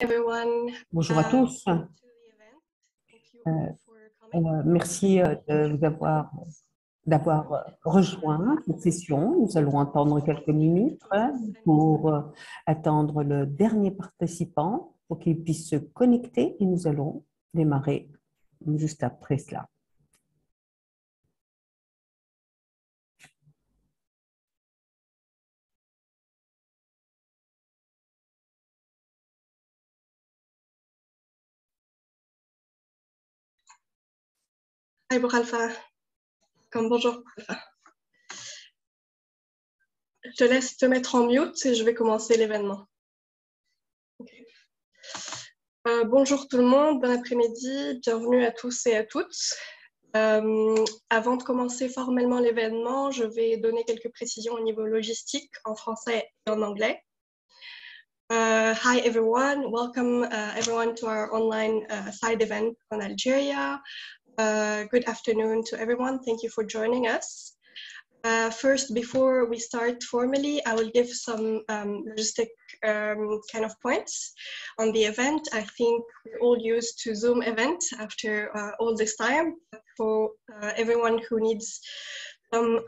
everyone. Bonjour à tous. Merci d'avoir rejoint cette session. Nous allons attendre quelques minutes pour attendre le dernier participant pour qu'il puisse se connecter et nous allons démarrer juste après cela. Hi, Alpha. Bonjour. Je te laisse te mettre en mute et je vais commencer l'événement. Okay. Bonjour tout le monde, bon après-midi, bienvenue à tous et à toutes. Avant de commencer formellement l'événement, je vais donner quelques précisions au niveau logistique en français et en anglais. Hi everyone, welcome everyone to our online side event on Algeria. Good afternoon to everyone. Thank you for joining us. First, before we start formally, I will give some logistic kind of points on the event. I think we're all used to Zoom event after all this time. For everyone who needs some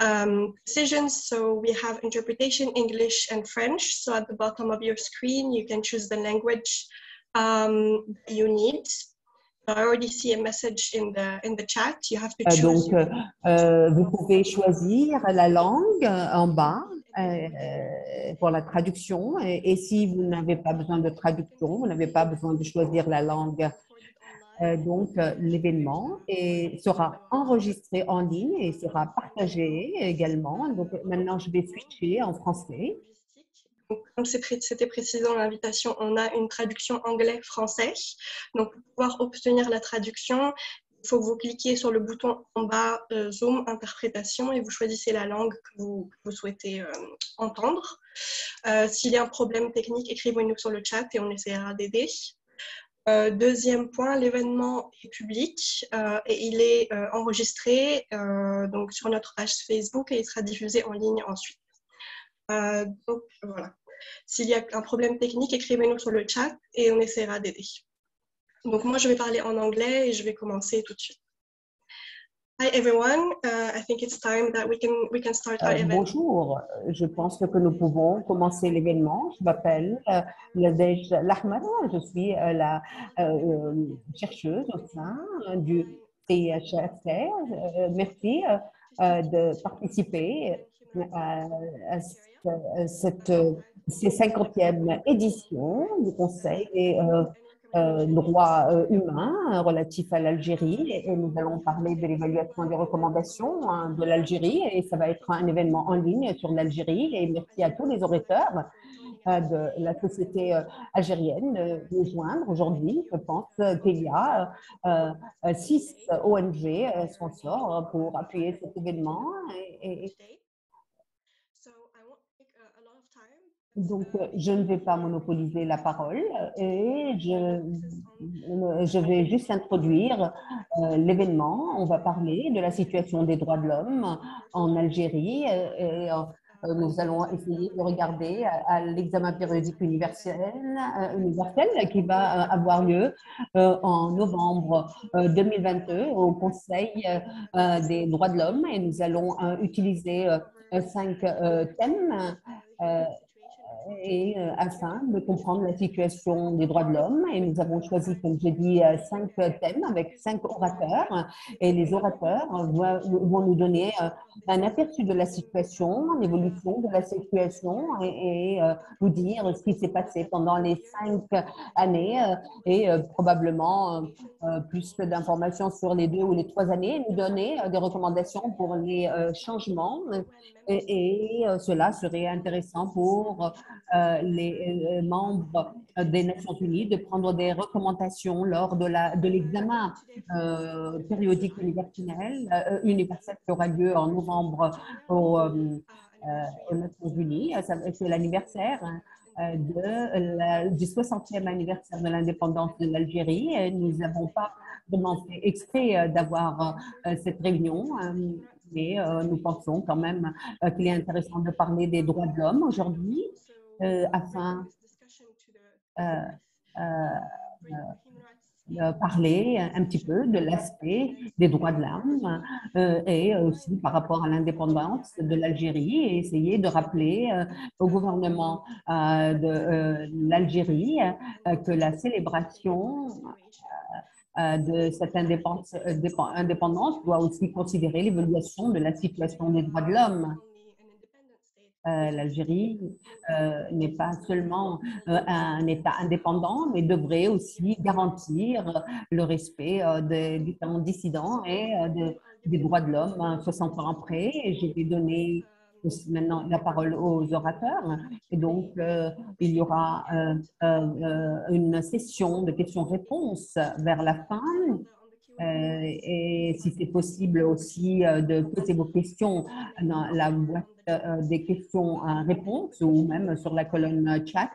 decisions, so we have interpretation, English and French. So at the bottom of your screen, you can choose the language you need. I already see a message in the chat. You have to choose. Donc, vous pouvez choisir la langue en bas pour la traduction. Et si vous n'avez pas besoin de traduction, vous n'avez pas besoin de choisir la langue. Donc, l'événement sera enregistré en ligne et sera partagé également. Donc, maintenant, je vais switcher en français. Comme c'était précisé dans l'invitation, on a une traduction anglais-français. Donc, pour pouvoir obtenir la traduction, il faut que vous cliquiez sur le bouton en bas Zoom interprétation et vous choisissez la langue que vous souhaitez entendre. S'il y a un problème technique, écrivez-nous sur le chat et on essaiera d'aider. Deuxième point, l'événement est public et il est enregistré donc sur notre page Facebook et il sera diffusé en ligne ensuite. Donc voilà. S'il y a un problème technique, écrivez-nous sur le chat et on essaiera d'aider. Donc moi, je vais parler en anglais et je vais commencer tout de suite. Hi everyone, I think it's time that we can start our event. Bonjour, je pense que nous pouvons commencer l'événement. Je m'appelle Nadej Lahmar, je suis la chercheuse au sein du CIHSR. Merci de participer à cette 50e édition du Conseil des droits humains relatifs à l'Algérie et nous allons parler de l'évaluation des recommandations de l'Algérie et ça va être un événement en ligne sur l'Algérie et merci à tous les orateurs de la société algérienne de nous joindre aujourd'hui. Je pense qu'il y a 6 ONG sponsors pour appuyer cet événement donc, je ne vais pas monopoliser la parole et je vais juste introduire l'événement. On va parler de la situation des droits de l'homme en Algérie et nous allons essayer de regarder à l'examen périodique universel qui va avoir lieu en novembre 2022 au Conseil des droits de l'homme et nous allons utiliser 5 thèmes afin de comprendre la situation des droits de l'homme. Et nous avons choisi, comme j'ai dit, 5 thèmes avec 5 orateurs. Et les orateurs vont nous donner un aperçu de la situation, l'évolution de la situation et nous dire ce qui s'est passé pendant les 5 années et probablement plus d'informations sur les 2 ou les 3 années et nous donner des recommandations pour les changements. Et cela serait intéressant pour les membres des Nations Unies de prendre des recommandations lors de l'examen périodique universel qui aura lieu en novembre aux Nations Unies. C'est l'anniversaire du 60e anniversaire de l'indépendance de l'Algérie. Nous n'avons pas vraiment fait exprès d'avoir cette réunion. Mais nous pensons quand même qu'il est intéressant de parler des droits de l'homme aujourd'hui afin parler un petit peu de l'aspect des droits de l'homme et aussi par rapport à l'indépendance de l'Algérie et essayer de rappeler au gouvernement de l'Algérie que la célébration de cette indépendance doit aussi considérer l'évaluation de la situation des droits de l'homme. L'Algérie n'est pas seulement un État indépendant, mais devrait aussi garantir le respect des différents dissidents et des droits de l'homme 60 ans après. Et je vais donner aussi maintenant la parole aux orateurs. Et donc, il y aura une session de questions-réponses vers la fin. Et si c'est possible aussi de poser vos questions dans la boîte des questions-réponses ou même sur la colonne chat.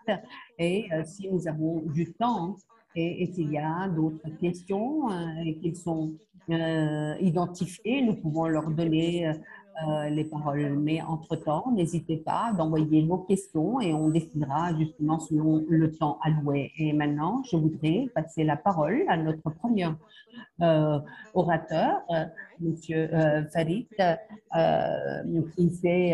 Et si nous avons du temps et s'il y a d'autres questions et qu'ils sont identifiés, nous pouvons leur donner les paroles. Mais entre-temps, n'hésitez pas d'envoyer vos questions et on décidera justement selon le temps alloué. Et maintenant, je voudrais passer la parole à notre premier orateur, Monsieur Farid, qui s'est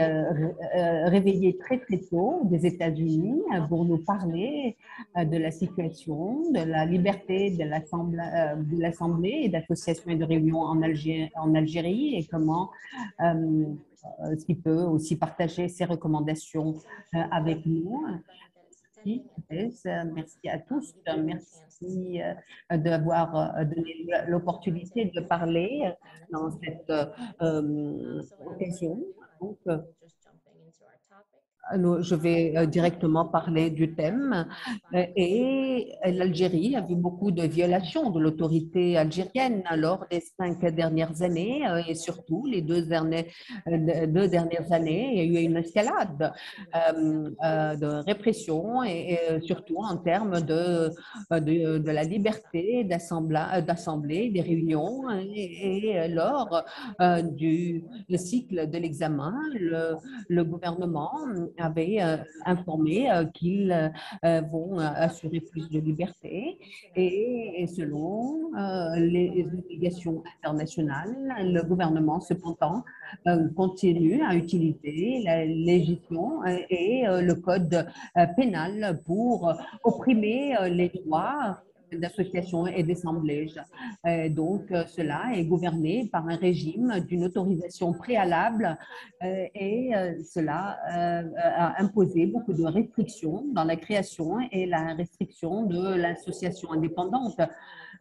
réveillé très très tôt des États-Unis pour nous parler de la situation, de la liberté de l'Assemblée et d'association et de réunion en Algérie et comment ce qui peut aussi partager ses recommandations avec nous. Merci à tous. Merci d'avoir donné l'opportunité de parler dans cette occasion. Donc, je vais directement parler du thème. Et l'Algérie a vu beaucoup de violations de l'autorité algérienne lors des 5 dernières années et surtout les deux dernières années, il y a eu une escalade de répression et surtout en termes de la liberté d'assemblée, des réunions et lors du cycle de l'examen, le gouvernement avait informé qu'ils vont assurer plus de liberté et selon les obligations internationales, le gouvernement cependant continue à utiliser la législation et le code pénal pour opprimer les droits d'association et d'assemblée. Donc, cela est gouverné par un régime d'une autorisation préalable et cela a imposé beaucoup de restrictions dans la création et la restriction de l'association indépendante.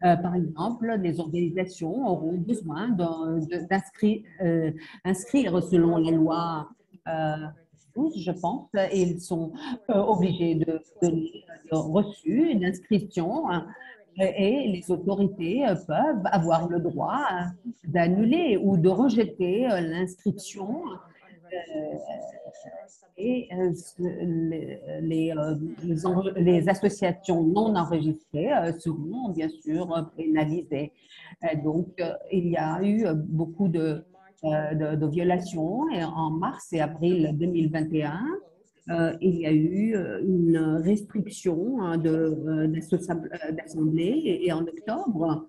Par exemple, les organisations auront besoin d'inscrire selon la loi je pense, et ils sont obligés de donner le reçu d'inscription et les autorités peuvent avoir le droit d'annuler ou de rejeter l'inscription et les associations non enregistrées seront bien sûr pénalisées. Donc, il y a eu beaucoup de violations et en mars et avril 2021. Il y a eu une restriction d'assemblée et en octobre,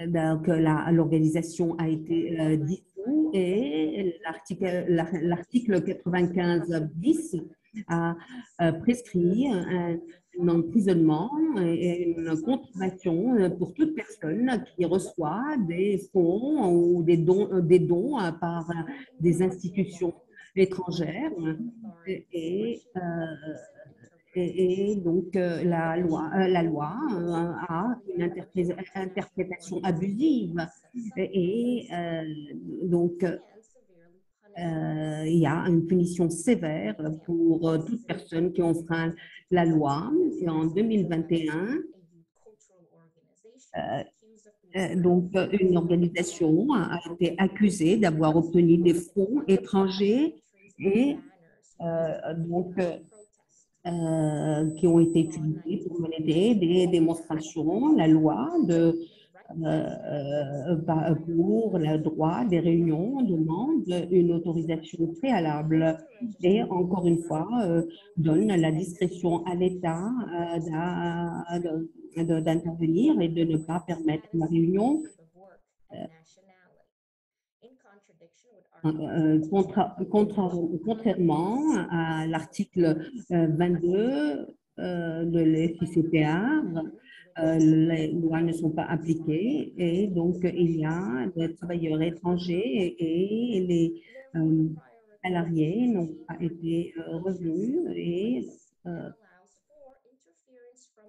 donc l'organisation a été dissoute et l'article 95 bis a prescrit un emprisonnement et une contravention pour toute personne qui reçoit des fonds ou des dons par des institutions étrangères et donc, la loi a une interprétation abusive et donc, il y a une punition sévère pour toute personne qui enfreint la loi. Et en 2021, donc, une organisation a été accusée d'avoir obtenu des fonds étrangers et donc, qui ont été utilisés pour mener des démonstrations. La loi de pour le droit des réunions, on demande une autorisation préalable et encore une fois, donne la discrétion à l'État d'intervenir et de ne pas permettre la réunion. Contrairement à l'article 22 de l'FICPA, les lois ne sont pas appliquées et donc il y a des travailleurs étrangers et les salariés n'ont pas été revenus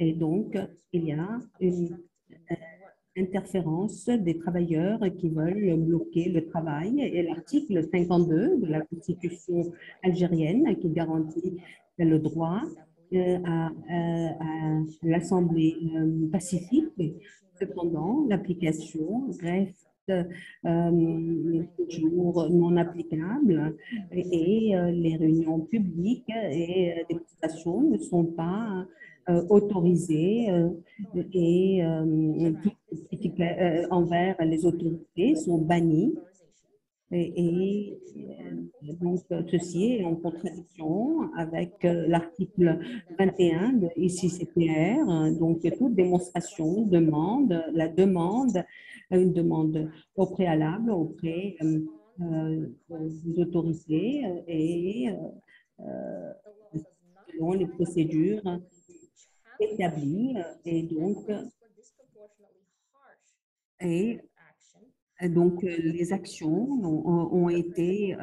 et donc il y a une interférence des travailleurs qui veulent bloquer le travail et l'article 52 de la Constitution algérienne qui garantit le droit à l'Assemblée pacifique. Cependant, l'application reste toujours non applicable et les réunions publiques et démonstrations ne sont pas autorisées et toutes critiques envers les autorités sont bannies. Donc, ceci est en contradiction avec l'article 21 de ICCPR. Donc, toute démonstration demande une demande au préalable auprès des autorités et selon les procédures établies. Et donc, les actions ont été,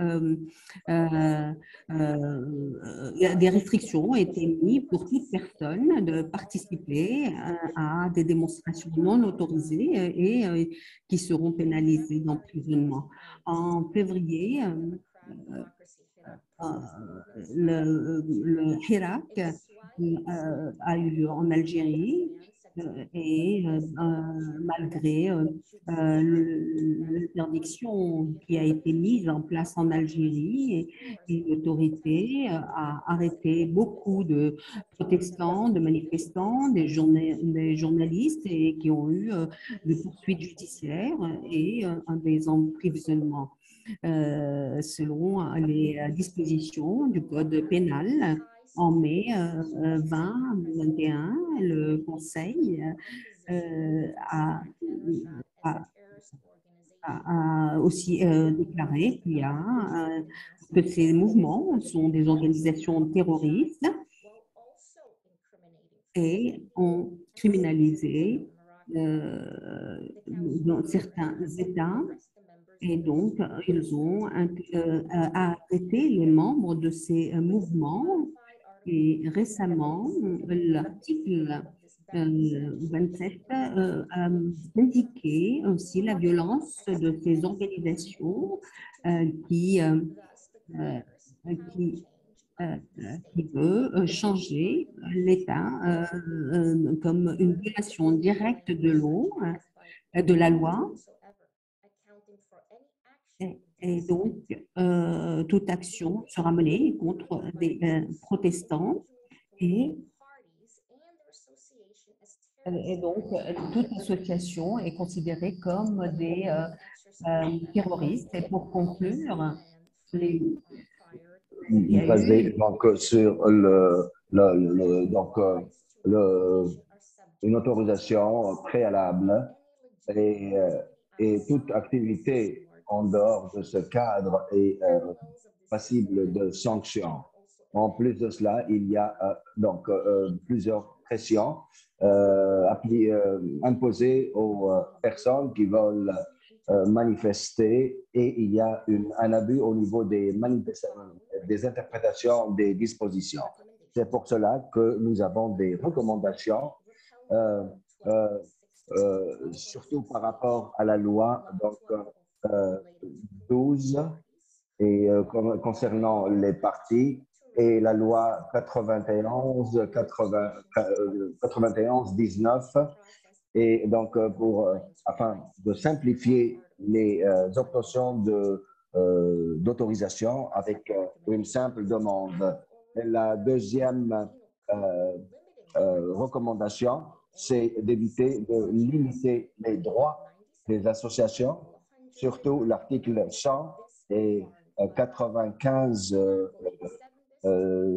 des restrictions ont été mises pour toute personne de participer à des démonstrations non autorisées et qui seront pénalisées d'emprisonnement. En février, le Hirak a eu lieu en Algérie et malgré l'interdiction qui a été mise en place en Algérie et l'autorité a arrêté beaucoup de protestants, de manifestants, des journalistes et qui ont eu des poursuites judiciaires et des emprisonnements. Selon les dispositions du Code pénal, en mai 2021, le Conseil a aussi déclaré que ces mouvements sont des organisations terroristes et ont criminalisé dans certains États. Et donc, ils ont arrêté les membres de ces mouvements. Et récemment, l'article 27 a indiqué aussi la violence de ces organisations qui veut changer l'État comme une violation directe de la loi. Et donc, toute action sera menée contre des protestants et donc toute association est considérée comme des terroristes. Et pour conclure, basé donc sur une autorisation préalable et toute activité en dehors de ce cadre est passible de sanctions. En plus de cela, il y a donc plusieurs pressions imposées aux personnes qui veulent manifester et il y a un abus au niveau des interprétations des dispositions. C'est pour cela que nous avons des recommandations surtout par rapport à la loi donc, 12 et concernant les partis et la loi 91-19 et donc afin de simplifier les obtentions d'autorisation avec une simple demande. Et la deuxième recommandation c'est d'éviter de limiter les droits des associations, surtout l'article 100 et 95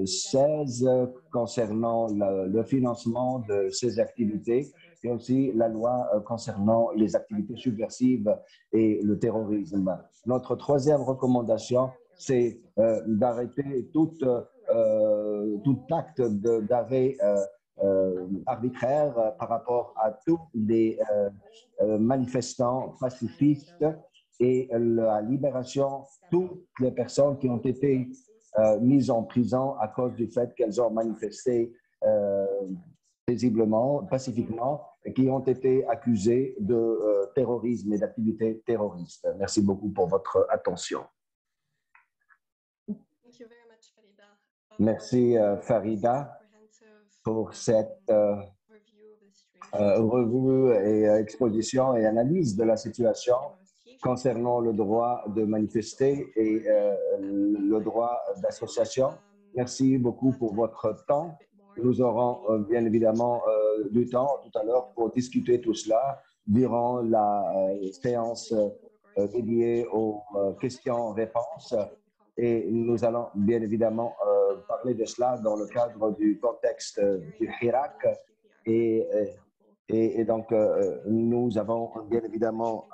16 concernant le financement de ces activités et aussi la loi concernant les activités subversives et le terrorisme. Notre troisième recommandation, c'est d'arrêter tout acte d'arrêt arbitraire par rapport à tous les manifestants pacifistes et la libération de toutes les personnes qui ont été mises en prison à cause du fait qu'elles ont manifesté paisiblement, pacifiquement, et qui ont été accusées de terrorisme et d'activités terroristes. Merci beaucoup pour votre attention. Merci Farida pour cette revue et exposition et analyse de la situation concernant le droit de manifester et le droit d'association. Merci beaucoup pour votre temps. Nous aurons bien évidemment du temps tout à l'heure pour discuter tout cela durant la séance dédiée aux questions-réponses. Et nous allons bien évidemment parler de cela dans le cadre du contexte du Hirak. Et donc, nous avons bien évidemment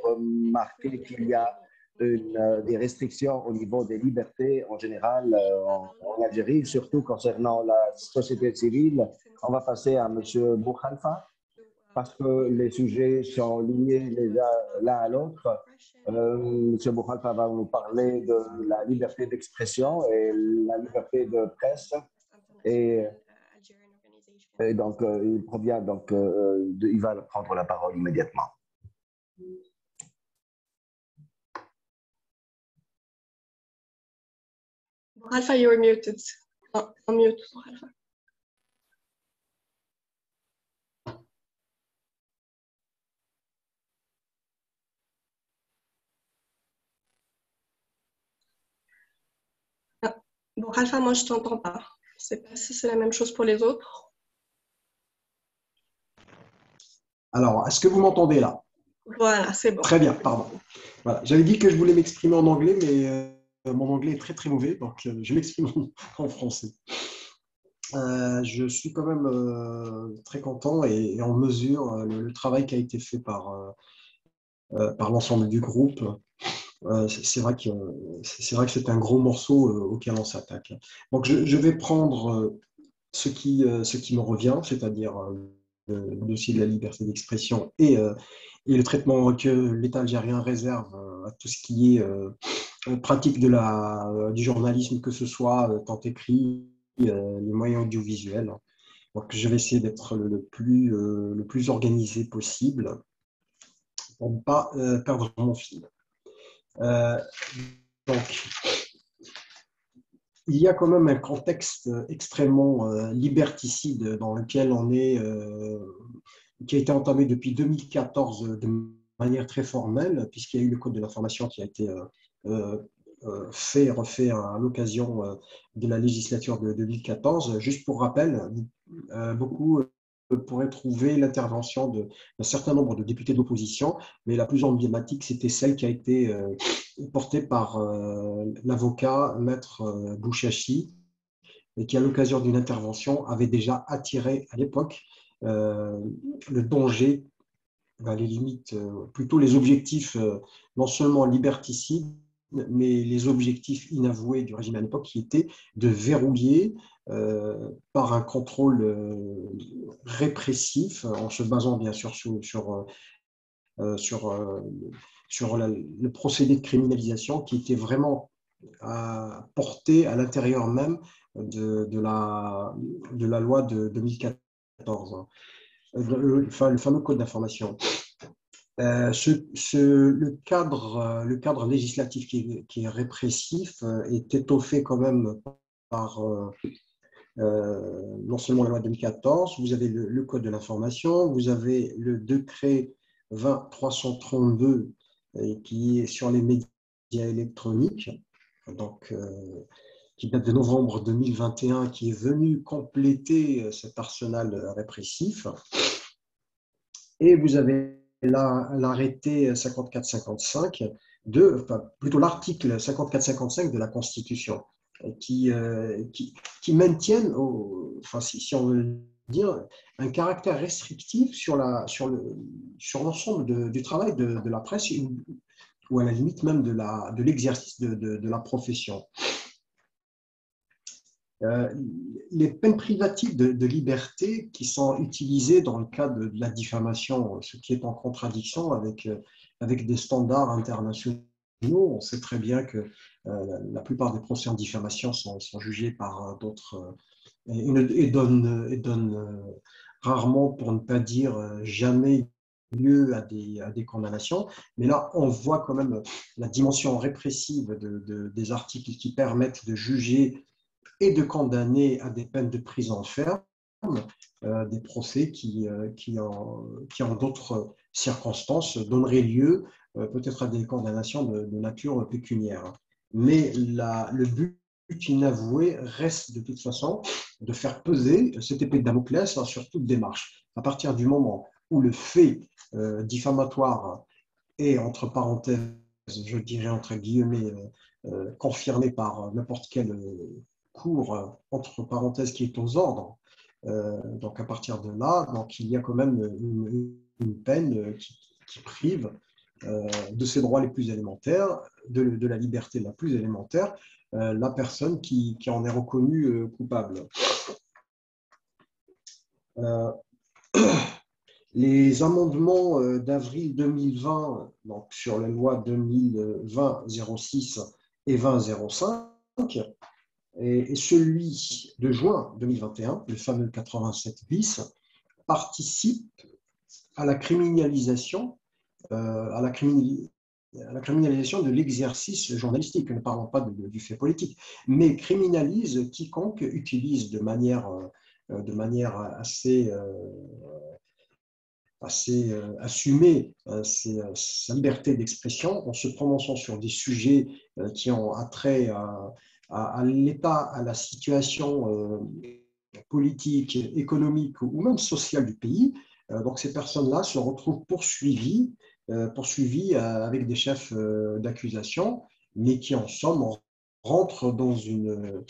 remarqué qu'il y a des restrictions au niveau des libertés en général en Algérie, surtout concernant la société civile. On va passer à M. Boukhalifa parce que les sujets sont liés l'un à l'autre. M. Boukhalifa va nous parler de la liberté d'expression et la liberté de presse. Et donc, il provient donc, il va prendre la parole immédiatement. Alpha, you're muted. On mute, Alpha. Bon, Alpha, moi, je t'entends pas. Je ne sais pas si c'est la même chose pour les autres. Alors, est-ce que vous m'entendez là? Voilà, c'est bon. Très bien, pardon. Voilà. J'avais dit que je voulais m'exprimer en anglais, mais mon anglais est très très mauvais, donc je m'exprime en français. Je suis quand même très content et en mesure le travail qui a été fait par l'ensemble du groupe. C'est vrai que c'est un gros morceau auquel on s'attaque. Donc, je vais prendre ce qui me revient, c'est-à-dire le dossier de la liberté d'expression et le traitement que l'État algérien réserve à tout ce qui est pratique du journalisme, que ce soit tant écrit, les moyens audiovisuels. Donc, je vais essayer d'être le plus organisé possible pour ne pas perdre mon fil. Donc, il y a quand même un contexte extrêmement liberticide dans lequel on est, qui a été entamé depuis 2014 de manière très formelle, puisqu'il y a eu le Code de l'information qui a été refait à l'occasion de la législature de 2014. Juste pour rappel, beaucoup pourraient trouver l'intervention d'un certain nombre de députés d'opposition, mais la plus emblématique, c'était celle qui a été portée par l'avocat Maître Bouchachi, et qui, à l'occasion d'une intervention, avait déjà attiré à l'époque le danger, les limites, plutôt les objectifs non seulement liberticides, mais les objectifs inavoués du régime à l'époque qui étaient de verrouiller par un contrôle répressif, en se basant bien sûr sur le procédé de criminalisation qui était vraiment porté à l'intérieur même de la loi de 2014, le fameux code d'information. Le cadre législatif qui est répressif est étoffé quand même par non seulement la loi de 2014, vous avez le code de l'information, vous avez le décret 20-332 qui est sur les médias électroniques, donc, qui date de novembre 2021, qui est venu compléter cet arsenal répressif. Et vous avez l'arrêté 54-55, plutôt l'article 54-55 de la Constitution, qui maintiennent, enfin, si on veut dire, un caractère restrictif sur l'ensemble du travail de la presse ou à la limite même de l'exercice de la profession. Les peines privatives de liberté qui sont utilisées dans le cas de la diffamation, ce qui est en contradiction avec des standards internationaux. On sait très bien que la plupart des procès en diffamation sont jugés par d'autres et donnent rarement, pour ne pas dire jamais, lieu à des condamnations. Mais là, on voit quand même la dimension répressive des articles qui permettent de juger et de condamner à des peines de prison ferme des procès qui en d'autres circonstances, donneraient lieu peut-être à des condamnations de nature pécuniaire. Mais le but inavoué reste de toute façon de faire peser cette épée de Damoclès sur toute démarche. À partir du moment où le fait diffamatoire est, entre parenthèses, je dirais entre guillemets, confirmé par n'importe quel cours, entre parenthèses, qui est aux ordres, donc à partir de là, donc il y a quand même une peine qui prive de ses droits les plus élémentaires, de la liberté la plus élémentaire, la personne qui en est reconnue coupable. Les amendements d'avril 2020, donc sur la loi 2020-06 et 20-05, et celui de juin 2021, le fameux 87 bis, participe à la criminalisation, de l'exercice journalistique. Ne parlons pas du fait politique, mais criminalise quiconque utilise de manière assez assumée sa liberté d'expression en se prononçant sur des sujets qui ont attrait à l'État, à la situation politique, économique ou même sociale du pays. Donc ces personnes-là se retrouvent poursuivies avec des chefs d'accusation, mais qui en somme rentrent dans une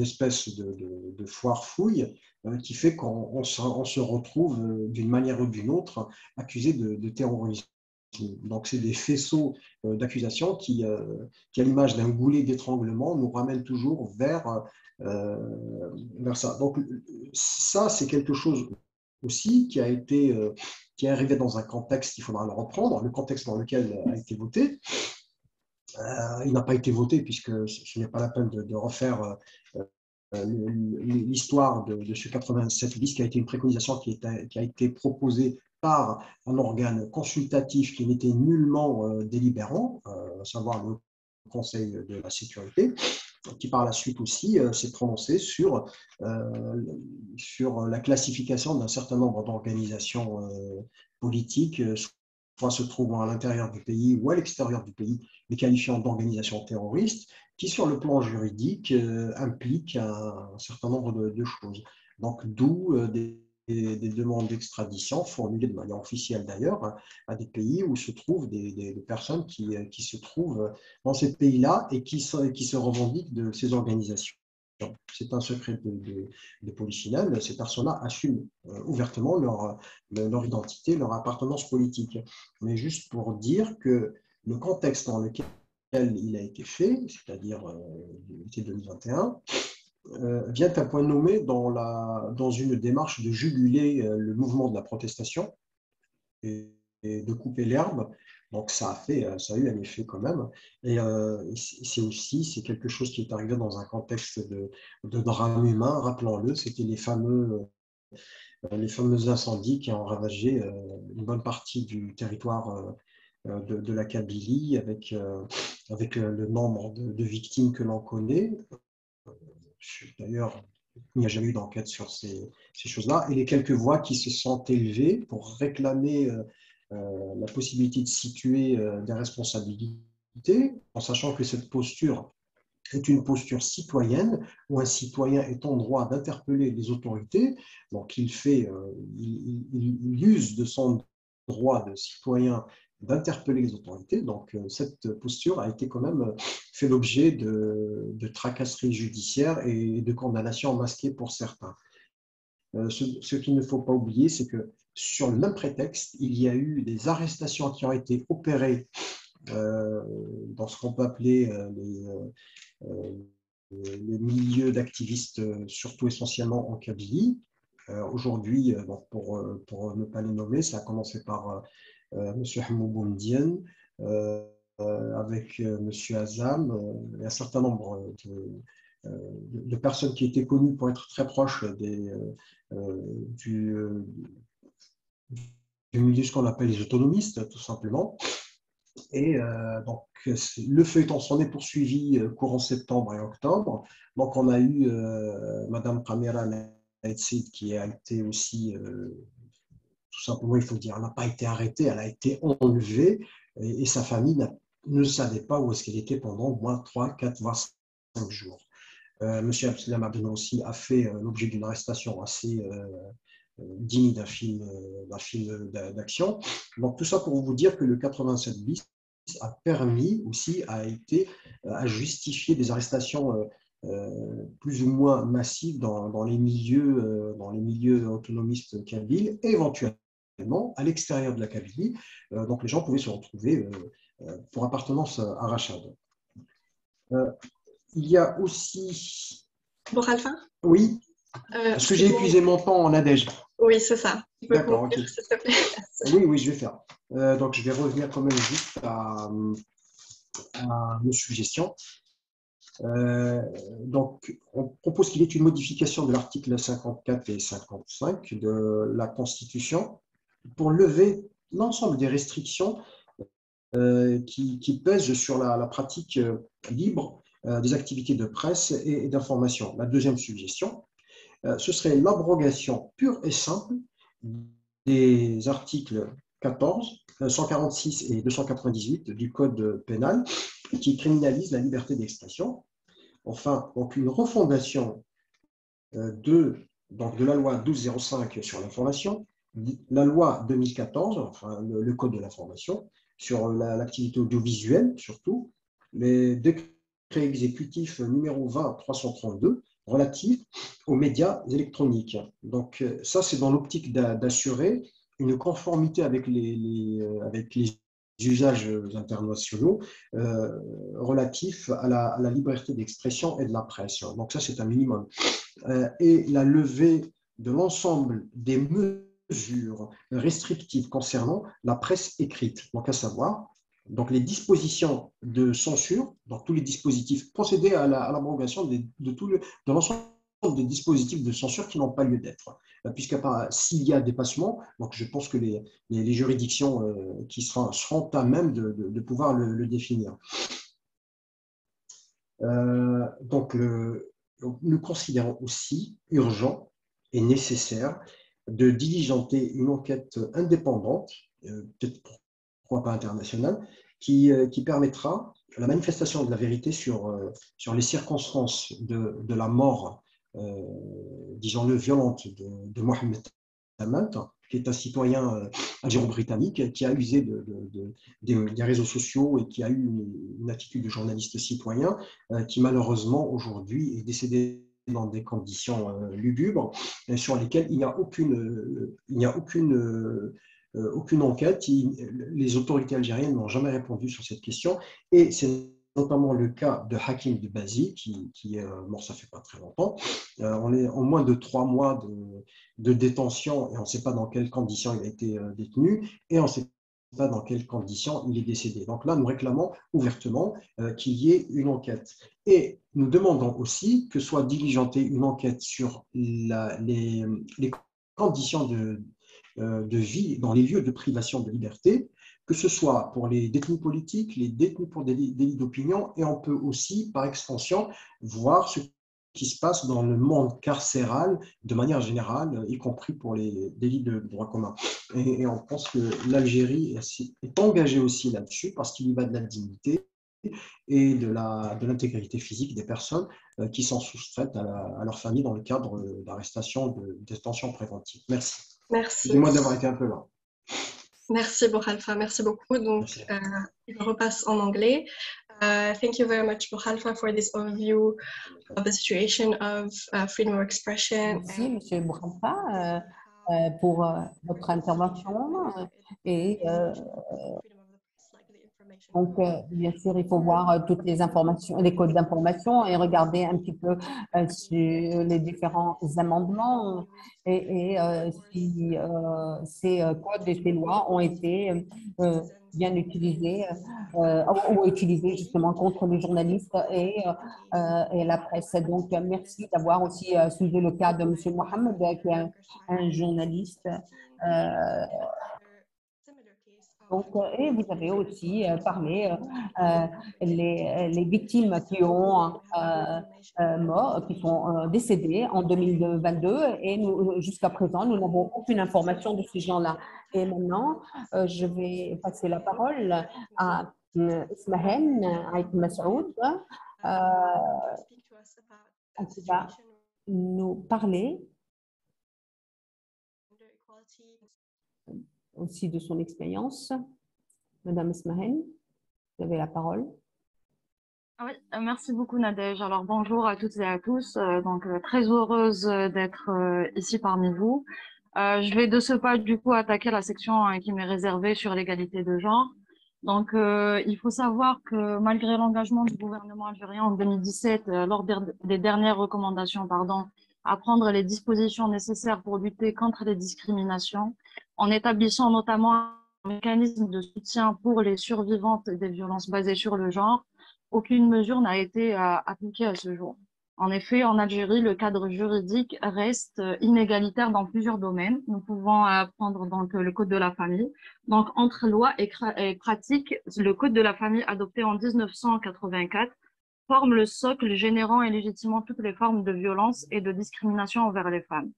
espèce de foire fouille qui fait qu'on se retrouve d'une manière ou d'une autre accusé de terrorisme. Donc, c'est des faisceaux d'accusations qui, à l'image d'un goulet d'étranglement, nous ramènent toujours vers ça. Donc, ça, c'est quelque chose aussi qui est arrivé dans un contexte, il faudra le reprendre, le contexte dans lequel a été voté. Il n'a pas été voté puisque ce n'est pas la peine de refaire l'histoire de ce 87 bis, qui a été une préconisation qui a été proposée par un organe consultatif qui n'était nullement délibérant, à savoir le Conseil de la sécurité, qui par la suite aussi s'est prononcé sur la classification d'un certain nombre d'organisations politiques, soit se trouvant à l'intérieur du pays ou à l'extérieur du pays, les qualifiant d'organisations terroristes, qui sur le plan juridique impliquent un certain nombre de choses. Donc d'où des demandes d'extradition formulées de manière officielle d'ailleurs à des pays où se trouvent des personnes qui se trouvent dans ces pays-là et qui se revendiquent de ces organisations. C'est un secret de polichinelle. Ces personnes-là assument ouvertement leur identité, leur appartenance politique. Mais juste pour dire que le contexte dans lequel il a été fait, c'est-à-dire l'été 2021, vient à point nommé dans une démarche de juguler le mouvement de la protestation et de couper l'herbe. Donc ça a eu un effet quand même. Et c'est quelque chose qui est arrivé dans un contexte de drame humain, rappelons-le, c'était les fameux incendies qui ont ravagé une bonne partie du territoire de la Kabylie, avec le nombre de victimes que l'on connaît. D'ailleurs, il n'y a jamais eu d'enquête sur ces choses-là. Et les quelques voix qui se sont élevées pour réclamer la possibilité de situer des responsabilités, en sachant que cette posture est une posture citoyenne où un citoyen est en droit d'interpeller les autorités. Donc, il use de son droit de citoyen d'interpeller les autorités. Donc, cette posture a été quand même fait l'objet de tracasseries judiciaires et de condamnations masquées pour certains. Ce qu'il ne faut pas oublier, c'est que sur le même prétexte, il y a eu des arrestations qui ont été opérées dans ce qu'on peut appeler les milieux d'activistes, surtout essentiellement en Kabylie. Aujourd'hui, pour ne pas les nommer, ça a commencé par M. Hamou Boumdienne, avec M. Azam, et un certain nombre de personnes qui étaient connues pour être très proches du milieu, ce qu'on appelle les autonomistes, tout simplement. Et donc, le feuilleton s'en est poursuivi courant septembre et octobre. Donc, on a eu Mme Kamera Naetsid qui a été aussi, tout simplement, il faut dire, elle n'a pas été arrêtée, elle a été enlevée et sa famille ne savait pas où est-ce qu'elle était pendant au moins 3, 4, voire 5 jours. M. Abdeslam Abdeno aussi a fait l'objet d'une arrestation assez digne d'un film d'action. Donc, tout ça pour vous dire que le 87 bis a permis aussi, à justifier des arrestations plus ou moins massives dans les milieux autonomistes kabyles et éventuellement à l'extérieur de la Kabylie. Donc, les gens pouvaient se retrouver pour appartenance à Rachad. Il y a aussi… Boralpha? Oui. Est-ce que j'ai épuisé mon temps en Nadège? Oui, c'est ça. D'accord, ok. Oui, je vais faire. Donc, je vais revenir quand même juste à nos suggestions. Donc, on propose qu'il y ait une modification de l'article 54 et 55 de la Constitution pour lever l'ensemble des restrictions qui pèsent sur la pratique libre des activités de presse et d'information. La deuxième suggestion, ce serait l'abrogation pure et simple des articles 14, 146 et 298 du Code pénal qui criminalisent la liberté d'expression. Enfin, donc une refondation de la loi 1205 sur l'information, la loi 2014, enfin le Code de l'information, sur l'activité audiovisuelle surtout, les décrets exécutifs numéro 20-332 relatifs aux médias électroniques. Donc ça, c'est dans l'optique d'assurer une conformité avec les usages internationaux relatifs à la liberté d'expression et de la presse. Donc ça, c'est un minimum. Et la levée de l'ensemble des mesures restrictives concernant la presse écrite. Donc à savoir, donc les dispositions de censure, donc tous les dispositifs, procéder à l'abrogation de l'ensemble des dispositifs de censure qui n'ont pas lieu d'être. Puisque s'il y a dépassement, donc je pense que les juridictions qui seront à même de pouvoir le définir. Donc, nous considérons aussi urgent et nécessaire de diligenter une enquête indépendante, peut-être pourquoi pas internationale, qui permettra la manifestation de la vérité sur les circonstances de la mort, disons-le, violente de Mohamed Ahmed, qui est un citoyen algéro-britannique qui a usé des réseaux sociaux et qui a eu une attitude de journaliste citoyen, qui malheureusement aujourd'hui est décédé dans des conditions lugubres, sur lesquelles il n'y a aucune enquête. Les autorités algériennes n'ont jamais répondu sur cette question, et c'est notamment le cas de Hakim Dibazi, qui est mort ça fait pas très longtemps. On est en moins de 3 mois de détention et on ne sait pas dans quelles conditions il a été détenu et on ne sait pas dans quelles conditions il est décédé. Donc là, nous réclamons ouvertement qu'il y ait une enquête. Et nous demandons aussi que soit diligentée une enquête sur les conditions de vie dans les lieux de privation de liberté, que ce soit pour les détenus politiques, les détenus pour des délits d'opinion, et on peut aussi, par extension, voir ce qui se passe dans le monde carcéral de manière générale, y compris pour les délits de droit commun. Et on pense que l'Algérie est engagée aussi là-dessus parce qu'il y va de la dignité et de l'intégrité physique des personnes qui sont soustraites à leur famille dans le cadre d'arrestation, de détention préventive. Merci. Merci. Excusez-moi d'avoir été un peu lent. Merci Bouhalfa, merci beaucoup. Donc, je repasse en anglais. Thank you very much, Bouhalfa, for this overview of the situation of freedom of expression. Merci, Monsieur Bouhalfa, pour votre intervention. Et donc, bien sûr, il faut voir toutes les informations, les codes d'information et regarder un petit peu sur les différents amendements et si ces codes et ces lois ont été bien utilisés ou utilisés justement contre les journalistes et la presse. Donc, merci d'avoir aussi soulevé le cas de M. Mohamed, qui est un journaliste. Donc, et vous avez aussi parlé les victimes qui ont qui sont décédées en 2022 et jusqu'à présent, nous n'avons aucune information de ces gens-là. Et maintenant, je vais passer la parole à Ismahen Aït Massoud qui va nous parler aussi de son expérience. Madame Ismahen, vous avez la parole. Oui, merci beaucoup Nadège. Alors bonjour à toutes et à tous. Très heureuse d'être ici parmi vous. Je vais de ce pas du coup attaquer la section qui m'est réservée sur l'égalité de genre. Donc il faut savoir que malgré l'engagement du gouvernement algérien en 2017 lors des dernières recommandations à prendre les dispositions nécessaires pour lutter contre les discriminations, en établissant notamment un mécanisme de soutien pour les survivantes des violences basées sur le genre, aucune mesure n'a été appliquée à ce jour. En effet, en Algérie, le cadre juridique reste inégalitaire dans plusieurs domaines. Nous pouvons prendre donc le Code de la famille. Donc, entre loi et pratique, le Code de la famille adopté en 1984 forme le socle générant et légitimant toutes les formes de violence et de discrimination envers les femmes.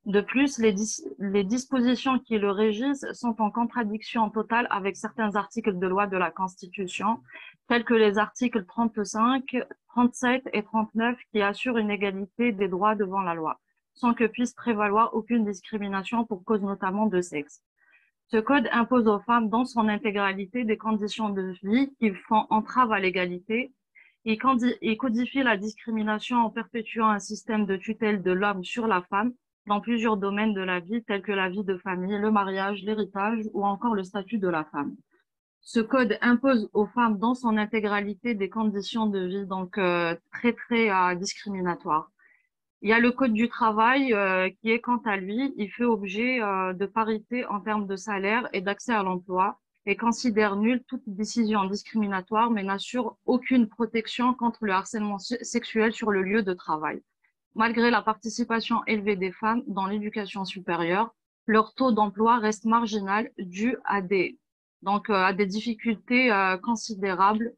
De plus, les dispositions qui le régissent sont en contradiction totale avec certains articles de loi de la Constitution, tels que les articles 35, 37 et 39 qui assurent une égalité des droits devant la loi, sans que puisse prévaloir aucune discrimination pour cause notamment de sexe. Ce code impose aux femmes dans son intégralité des conditions de vie qui font entrave à l'égalité. Il codifie la discrimination en perpétuant un système de tutelle de l'homme sur la femme dans plusieurs domaines de la vie, tels que la vie de famille, le mariage, l'héritage ou encore le statut de la femme. Ce code impose aux femmes dans son intégralité des conditions de vie donc très discriminatoires. Il y a le code du travail qui est quant à lui, il fait objet de parité en termes de salaire et d'accès à l'emploi et considère nulle toute décision discriminatoire mais n'assure aucune protection contre le harcèlement sexuel sur le lieu de travail. Malgré la participation élevée des femmes dans l'éducation supérieure, leur taux d'emploi reste marginal dû à des difficultés considérables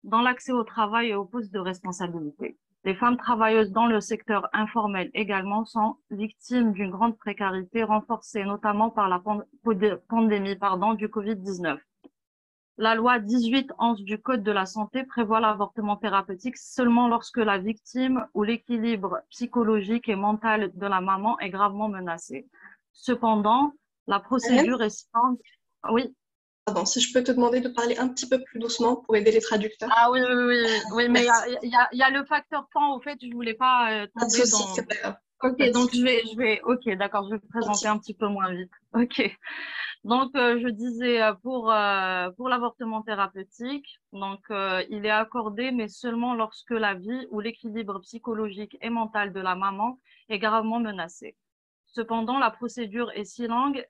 dans l'accès au travail et aux postes de responsabilité. Les femmes travailleuses dans le secteur informel également sont victimes d'une grande précarité renforcée notamment par la pandémie du Covid-19. La loi 1811 du Code de la santé prévoit l'avortement thérapeutique seulement lorsque la victime ou l'équilibre psychologique et mental de la maman est gravement menacé. Cependant, la procédure est simple. Oui. Pardon, si je peux te demander de parler un petit peu plus doucement pour aider les traducteurs. Ah oui, mais il y a le facteur temps, au fait, je voulais pas tomber dans… C'est pas grave. Ok, donc ok, d'accord, je vais présenter un petit peu moins vite. Ok. Donc, je disais pour l'avortement thérapeutique, donc il est accordé, mais seulement lorsque la vie ou l'équilibre psychologique et mental de la maman est gravement menacé. Cependant, la procédure est si longue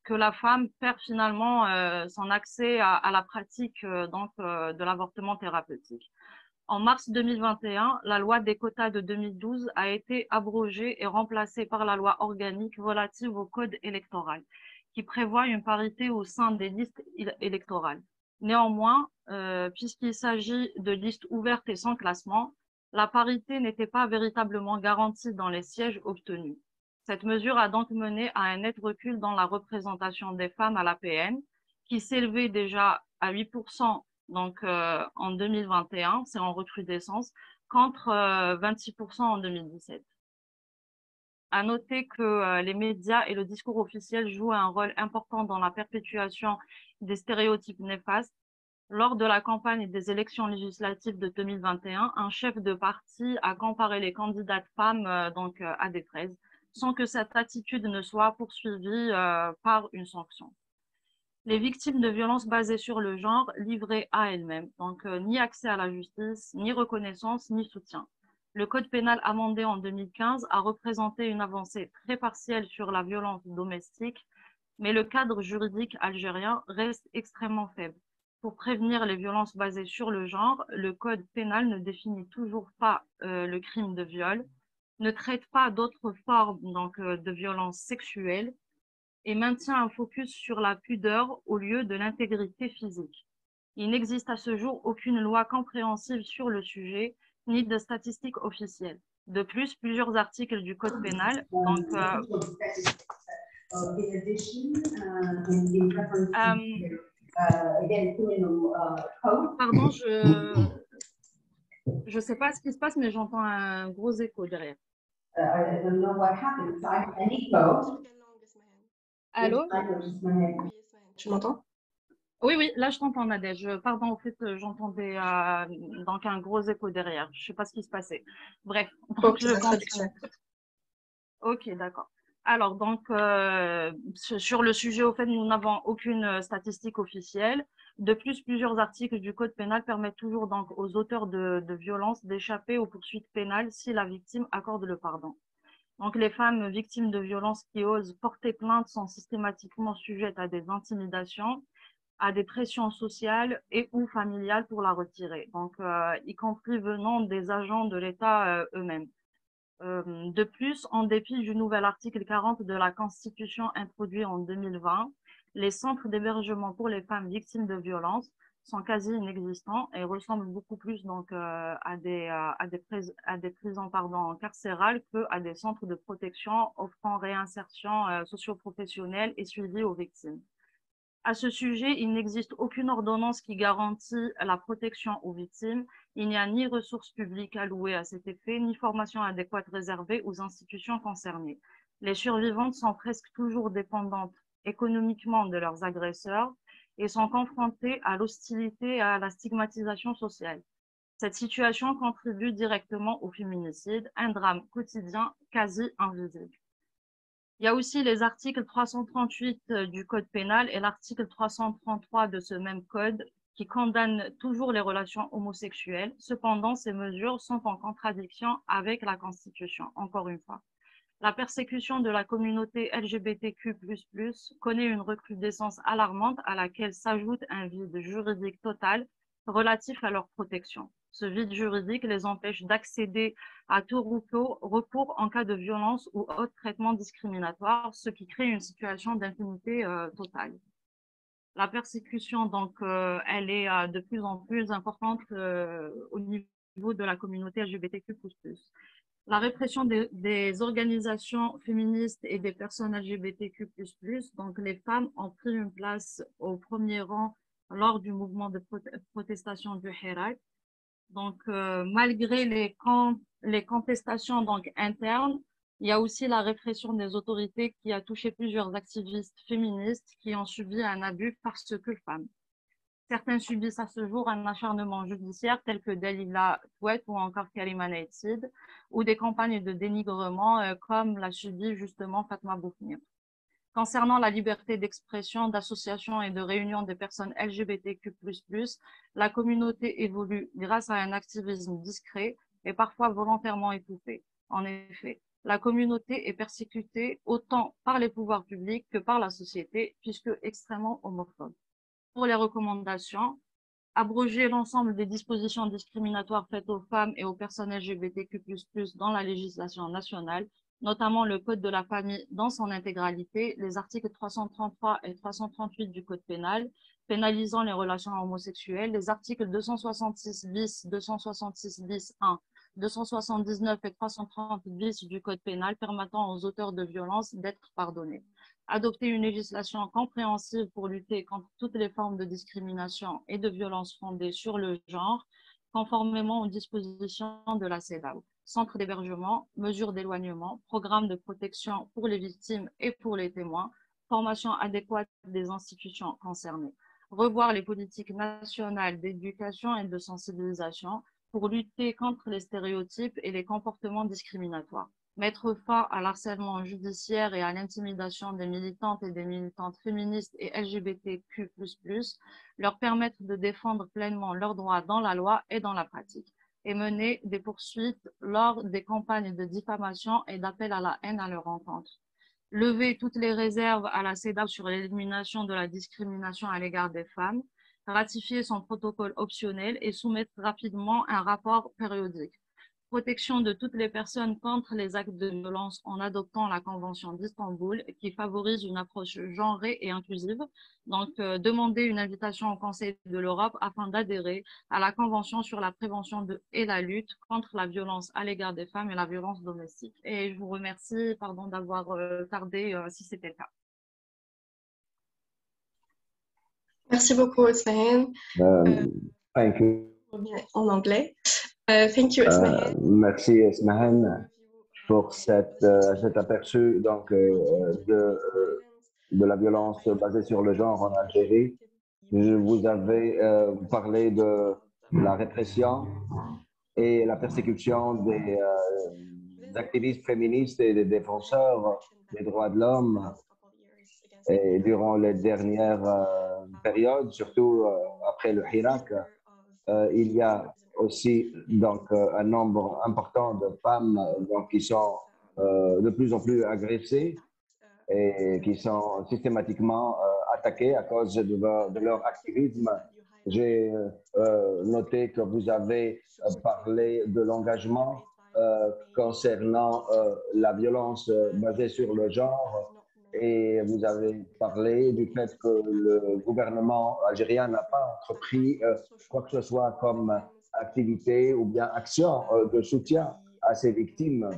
que la femme perd finalement son accès à la pratique de l'avortement thérapeutique. En mars 2021, la loi des quotas de 2012 a été abrogée et remplacée par la loi organique relative au code électoral, qui prévoit une parité au sein des listes électorales. Néanmoins, puisqu'il s'agit de listes ouvertes et sans classement, la parité n'était pas véritablement garantie dans les sièges obtenus. Cette mesure a donc mené à un net recul dans la représentation des femmes à l'APN, qui s'élevait déjà à 8% Donc, en 2021, c'est en recrudescence, contre 26% en 2017. À noter que les médias et le discours officiel jouent un rôle important dans la perpétuation des stéréotypes néfastes. Lors de la campagne des élections législatives de 2021, un chef de parti a comparé les candidates femmes à des fraises, sans que cette attitude ne soit poursuivie par une sanction. Les victimes de violences basées sur le genre livrées à elles-mêmes, donc ni accès à la justice, ni reconnaissance, ni soutien. Le code pénal amendé en 2015 a représenté une avancée très partielle sur la violence domestique, mais le cadre juridique algérien reste extrêmement faible. Pour prévenir les violences basées sur le genre, le code pénal ne définit toujours pas le crime de viol, ne traite pas d'autres formes de violences sexuelles et maintient un focus sur la pudeur au lieu de l'intégrité physique. Il n'existe à ce jour aucune loi compréhensive sur le sujet, ni de statistiques officielles. De plus, plusieurs articles du Code pénal, pardon, je ne sais pas ce qui se passe, mais j'entends un gros écho derrière. Allô? Tu m'entends? Oui, oui, là je t'entends, Nadège. Pardon, en fait, j'entendais donc un gros écho derrière. Je ne sais pas ce qui se passait. Bref, donc je continue. Ok, d'accord. Alors, donc, sur le sujet, au fait, nous n'avons aucune statistique officielle. De plus, plusieurs articles du Code pénal permettent toujours donc aux auteurs de violences d'échapper aux poursuites pénales si la victime accorde le pardon. Donc, les femmes victimes de violences qui osent porter plainte sont systématiquement sujettes à des intimidations, à des pressions sociales et ou familiales pour la retirer, donc y compris venant des agents de l'État eux-mêmes. De plus, en dépit du nouvel article 40 de la Constitution introduit en 2020, les centres d'hébergement pour les femmes victimes de violences sont quasi inexistants et ressemblent beaucoup plus donc à des prisons carcérales qu'à des centres de protection offrant réinsertion socio-professionnelle et suivi aux victimes. À ce sujet, il n'existe aucune ordonnance qui garantit la protection aux victimes. Il n'y a ni ressources publiques allouées à cet effet, ni formation adéquate réservée aux institutions concernées. Les survivantes sont presque toujours dépendantes économiquement de leurs agresseurs et sont confrontées à l'hostilité et à la stigmatisation sociale. Cette situation contribue directement au féminicide, un drame quotidien quasi invisible. Il y a aussi les articles 338 du Code pénal et l'article 333 de ce même code qui condamnent toujours les relations homosexuelles. Cependant, ces mesures sont en contradiction avec la Constitution, encore une fois. La persécution de la communauté LGBTQ++ connaît une recrudescence alarmante à laquelle s'ajoute un vide juridique total relatif à leur protection. Ce vide juridique les empêche d'accéder à tout recours en cas de violence ou autre traitement discriminatoire, ce qui crée une situation d'impunité totale. La persécution, donc, elle est de plus en plus importante au niveau de la communauté LGBTQ++. La répression des organisations féministes et des personnes LGBTQ++, donc les femmes ont pris une place au premier rang lors du mouvement de protestation du Hirak. Donc, malgré les contestations donc, internes, il y a aussi la répression des autorités qui a touché plusieurs activistes féministes qui ont subi un abus parce que femmes. Certains subissent à ce jour un acharnement judiciaire tel que Dalila Touet ou encore Karima Naïtid, ou des campagnes de dénigrement comme l'a subi justement Fatma Boufnir. Concernant la liberté d'expression, d'association et de réunion des personnes LGBTQ++, la communauté évolue grâce à un activisme discret et parfois volontairement étouffé. En effet, la communauté est persécutée autant par les pouvoirs publics que par la société, puisque extrêmement homophobe. Pour les recommandations, abroger l'ensemble des dispositions discriminatoires faites aux femmes et aux personnes LGBTQ++ dans la législation nationale, notamment le Code de la famille dans son intégralité, les articles 333 et 338 du Code pénal, pénalisant les relations homosexuelles, les articles 266 bis, 266 bis 1, 279 et 330 bis du Code pénal permettant aux auteurs de violences d'être pardonnés. adopter une législation compréhensive pour lutter contre toutes les formes de discrimination et de violence fondées sur le genre, conformément aux dispositions de la CEDAW. Centre d'hébergement, mesures d'éloignement, programme de protection pour les victimes et pour les témoins, formation adéquate des institutions concernées. Revoir les politiques nationales d'éducation et de sensibilisation pour lutter contre les stéréotypes et les comportements discriminatoires. Mettre fin à l'harcèlement judiciaire et à l'intimidation des militantes et des militantes féministes et LGBTQ+, leur permettre de défendre pleinement leurs droits dans la loi et dans la pratique, et mener des poursuites lors des campagnes de diffamation et d'appel à la haine à leur encontre. Lever toutes les réserves à la CEDAW sur l'élimination de la discrimination à l'égard des femmes, ratifier son protocole optionnel et soumettre rapidement un rapport périodique. Protection de toutes les personnes contre les actes de violence en adoptant la Convention d'Istanbul qui favorise une approche genrée et inclusive. Donc, demander une invitation au Conseil de l'Europe afin d'adhérer à la Convention sur la prévention et la lutte contre la violence à l'égard des femmes et la violence domestique. Et je vous remercie, pardon, d'avoir tardé si c'était le cas. Merci beaucoup, Esmahen. Thank you. En anglais. Thank you, Esmahen. Merci, Esmahen, pour cet aperçu donc, de la violence basée sur le genre en Algérie. Vous avez parlé de la répression et la persécution des activistes féministes et des défenseurs des droits de l'homme et durant les dernières périodes, surtout après le Hirak. Il y a aussi donc un nombre important de femmes donc, qui sont de plus en plus agressées et qui sont systématiquement attaquées à cause de leur activisme. J'ai noté que vous avez parlé de l'engagement concernant la violence basée sur le genre et vous avez parlé du fait que le gouvernement algérien n'a pas entrepris quoi que ce soit comme activité ou bien action de soutien à ces victimes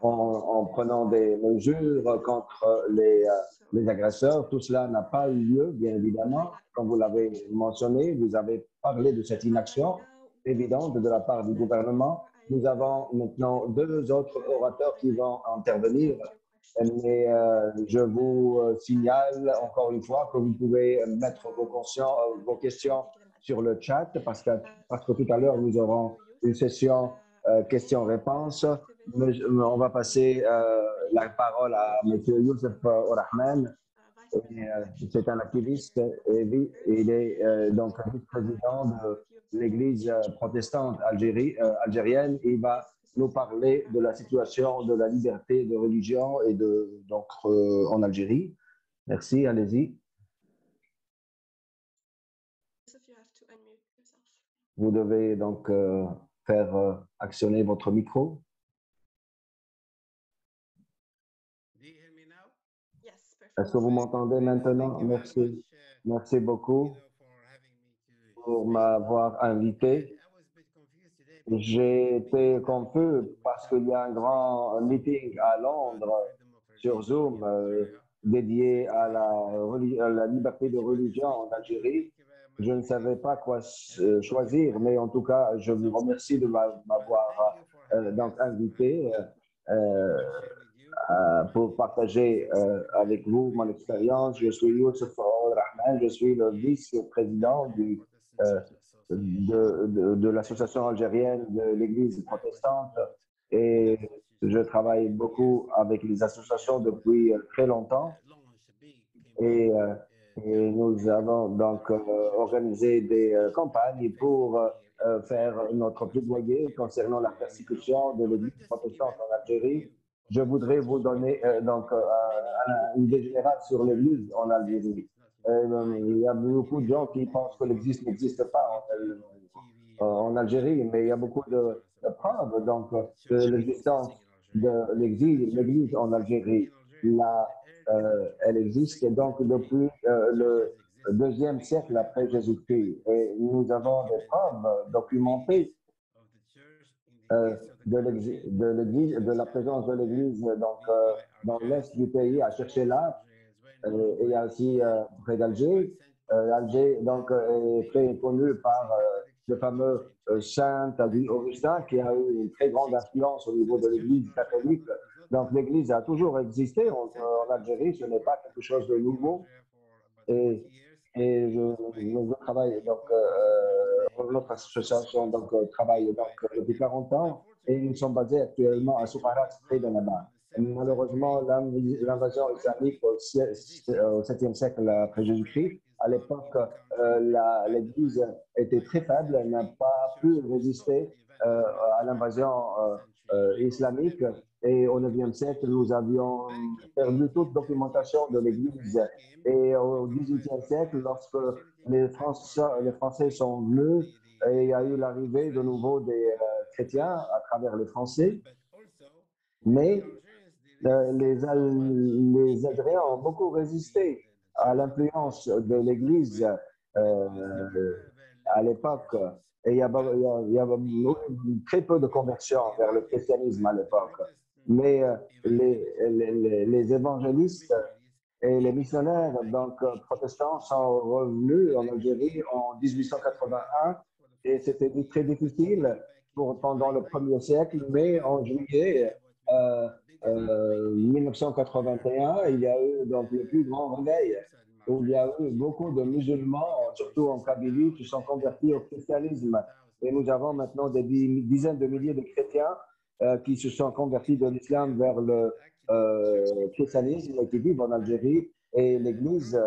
en prenant des mesures contre les agresseurs. Tout cela n'a pas eu lieu, bien évidemment. Comme vous l'avez mentionné, vous avez parlé de cette inaction évidente de la part du gouvernement. Nous avons maintenant deux autres orateurs qui vont intervenir. Mais je vous signale encore une fois que vous pouvez mettre vos questions sur le chat parce que tout à l'heure, nous aurons une session questions-réponses. On va passer la parole à M. Youssef Orahman. C'est un activiste et il est donc vice-président de l'Église protestante algérienne. Il va nous parler de la situation de la liberté de religion et donc en Algérie. Merci, allez-y. Vous devez donc faire actionner votre micro. Est-ce que vous m'entendez maintenant? Merci. Merci beaucoup pour m'avoir invité. J'ai été confus parce qu'il y a un grand meeting à Londres sur Zoom dédié à la liberté de religion en Algérie. Je ne savais pas quoi choisir, mais en tout cas, je vous remercie de m'avoir donc invité pour partager avec vous mon expérience. Je suis Youssef Rahman, je suis le vice-président de l'association algérienne de l'Église protestante et je travaille beaucoup avec les associations depuis très longtemps et nous avons donc organisé des campagnes pour faire notre plaidoyer concernant la persécution de l'Église protestante en Algérie. Je voudrais vous donner donc une idée générale sur l'Église en Algérie. Il y a beaucoup de gens qui pensent que l'Église n'existe pas en Algérie, mais il y a beaucoup de preuves donc, de l'existence de l'Église en Algérie. Elle existe donc depuis le deuxième siècle après Jésus-Christ. Et nous avons des preuves documentées de la présence de l'Église dans l'est du pays à chercher là. Et il y a aussi près d'Alger. Alger donc, est très connu par le fameux saint Augustin qui a eu une très grande influence au niveau de l'Église catholique. Donc l'Église a toujours existé en Algérie, ce n'est pas quelque chose de nouveau. Et, je travaille donc, notre association donc, travaille donc, depuis 40 ans et nous sommes basés actuellement à Soufarak, près de là-bas. Malheureusement, l'invasion islamique au 7e siècle après Jésus-Christ, à l'époque, l'Église était très faible, elle n'a pas pu résister à l'invasion islamique. Et au 9e siècle, nous avions perdu toute documentation de l'Église. Et au 18e siècle, lorsque les Français sont venus, et il y a eu l'arrivée de nouveau des chrétiens à travers les Français, mais les Algériens ont beaucoup résisté à l'influence de l'Église à l'époque. Et il y avait très peu de conversions vers le christianisme à l'époque. Mais les évangélistes et les missionnaires donc, protestants sont revenus en Algérie en 1881 et c'était très difficile pendant le premier siècle, mais en juillet 1981, il y a eu donc le plus grand réveil où il y a eu beaucoup de musulmans, surtout en Kabylie, qui sont convertis au christianisme. Et nous avons maintenant des dizaines de milliers de chrétiens qui se sont convertis de l'islam vers le christianisme et qui vivent en Algérie. Et l'Église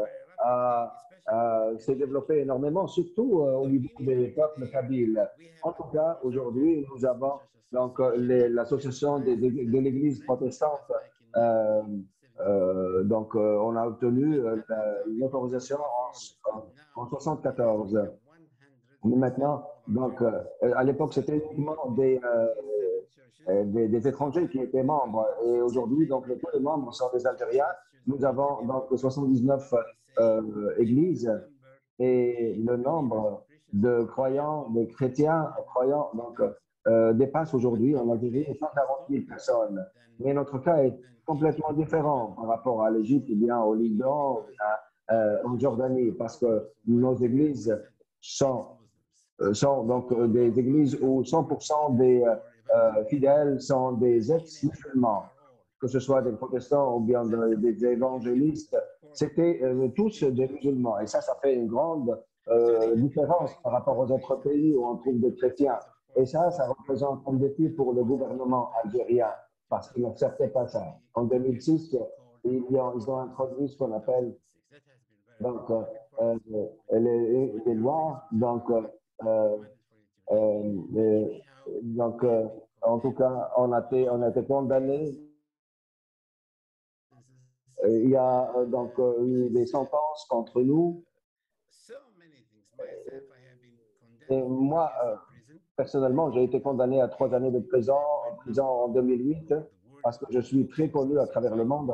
s'est développée énormément, surtout au niveau des peuples kabyles. En tout cas, aujourd'hui, nous avons donc l'association de l'Église protestante. Donc, on a obtenu l'autorisation en 74. Mais maintenant, donc, à l'époque, c'était uniquement des étrangers qui étaient membres. Et aujourd'hui, donc, tous les membres sont des Algériens. Nous avons donc 79 églises et le nombre de croyants, de chrétiens croyants, donc, dépasse aujourd'hui en Algérie 140 000 personnes. Mais notre cas est complètement différent par rapport à l'Égypte, ou bien au Liban, en Jordanie, parce que nos églises sont donc des églises où 100% des fidèles sont des ex-musulmans, que ce soit des protestants ou bien des évangélistes, c'était tous des musulmans. Et ça fait une grande différence par rapport aux autres pays où on trouve des chrétiens. Et ça représente un défi pour le gouvernement algérien, parce qu'ils n'acceptaient pas ça. En 2006, ils ont introduit ce qu'on appelle donc, les lois. Donc, donc en tout cas, on a été condamnés. Il y a donc eu des sentences contre nous. Et moi, personnellement, j'ai été condamné à 3 années de prison en 2008 parce que je suis très connu à travers le monde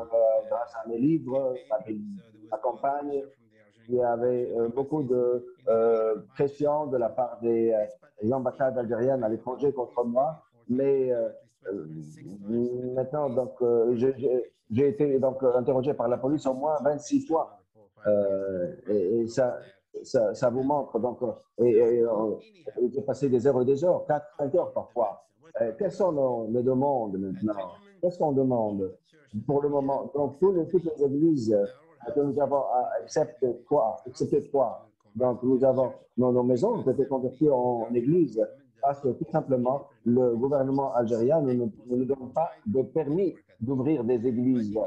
grâce à mes livres, ma campagne. Il y avait beaucoup de pression de la part des ambassades algériennes à l'étranger contre moi. Mais maintenant, donc, j'ai été donc, interrogé par la police au moins 26 fois. Et ça vous montre. Donc, j'ai passé des heures et des heures, 4-5 heures parfois. Quelles sont nos demandes maintenant? Qu'est-ce qu'on demande pour le moment? Donc, toutes les églises que nous avons accepté quoi? Donc, nous avons nos maisons ont été converties en église parce que tout simplement, le gouvernement algérien ne nous donne pas de permis d'ouvrir des églises.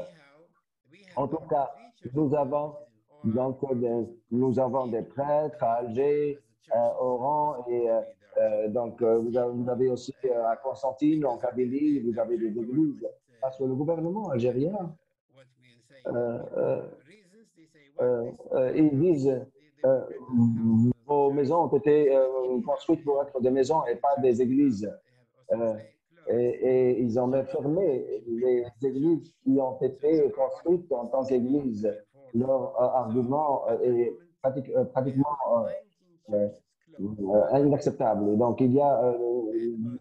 En tout cas, nous avons donc nous avons des prêtres à Alger, Oran et donc vous avez aussi à Constantine, en Kabylie, vous avez des églises parce que le gouvernement algérien ils disent vos maisons ont été construites pour être des maisons et pas des églises. Euh, et ils ont même fermé les églises qui ont été construites en tant qu'églises. Leur argument est pratiquement inacceptable. Et donc, il y a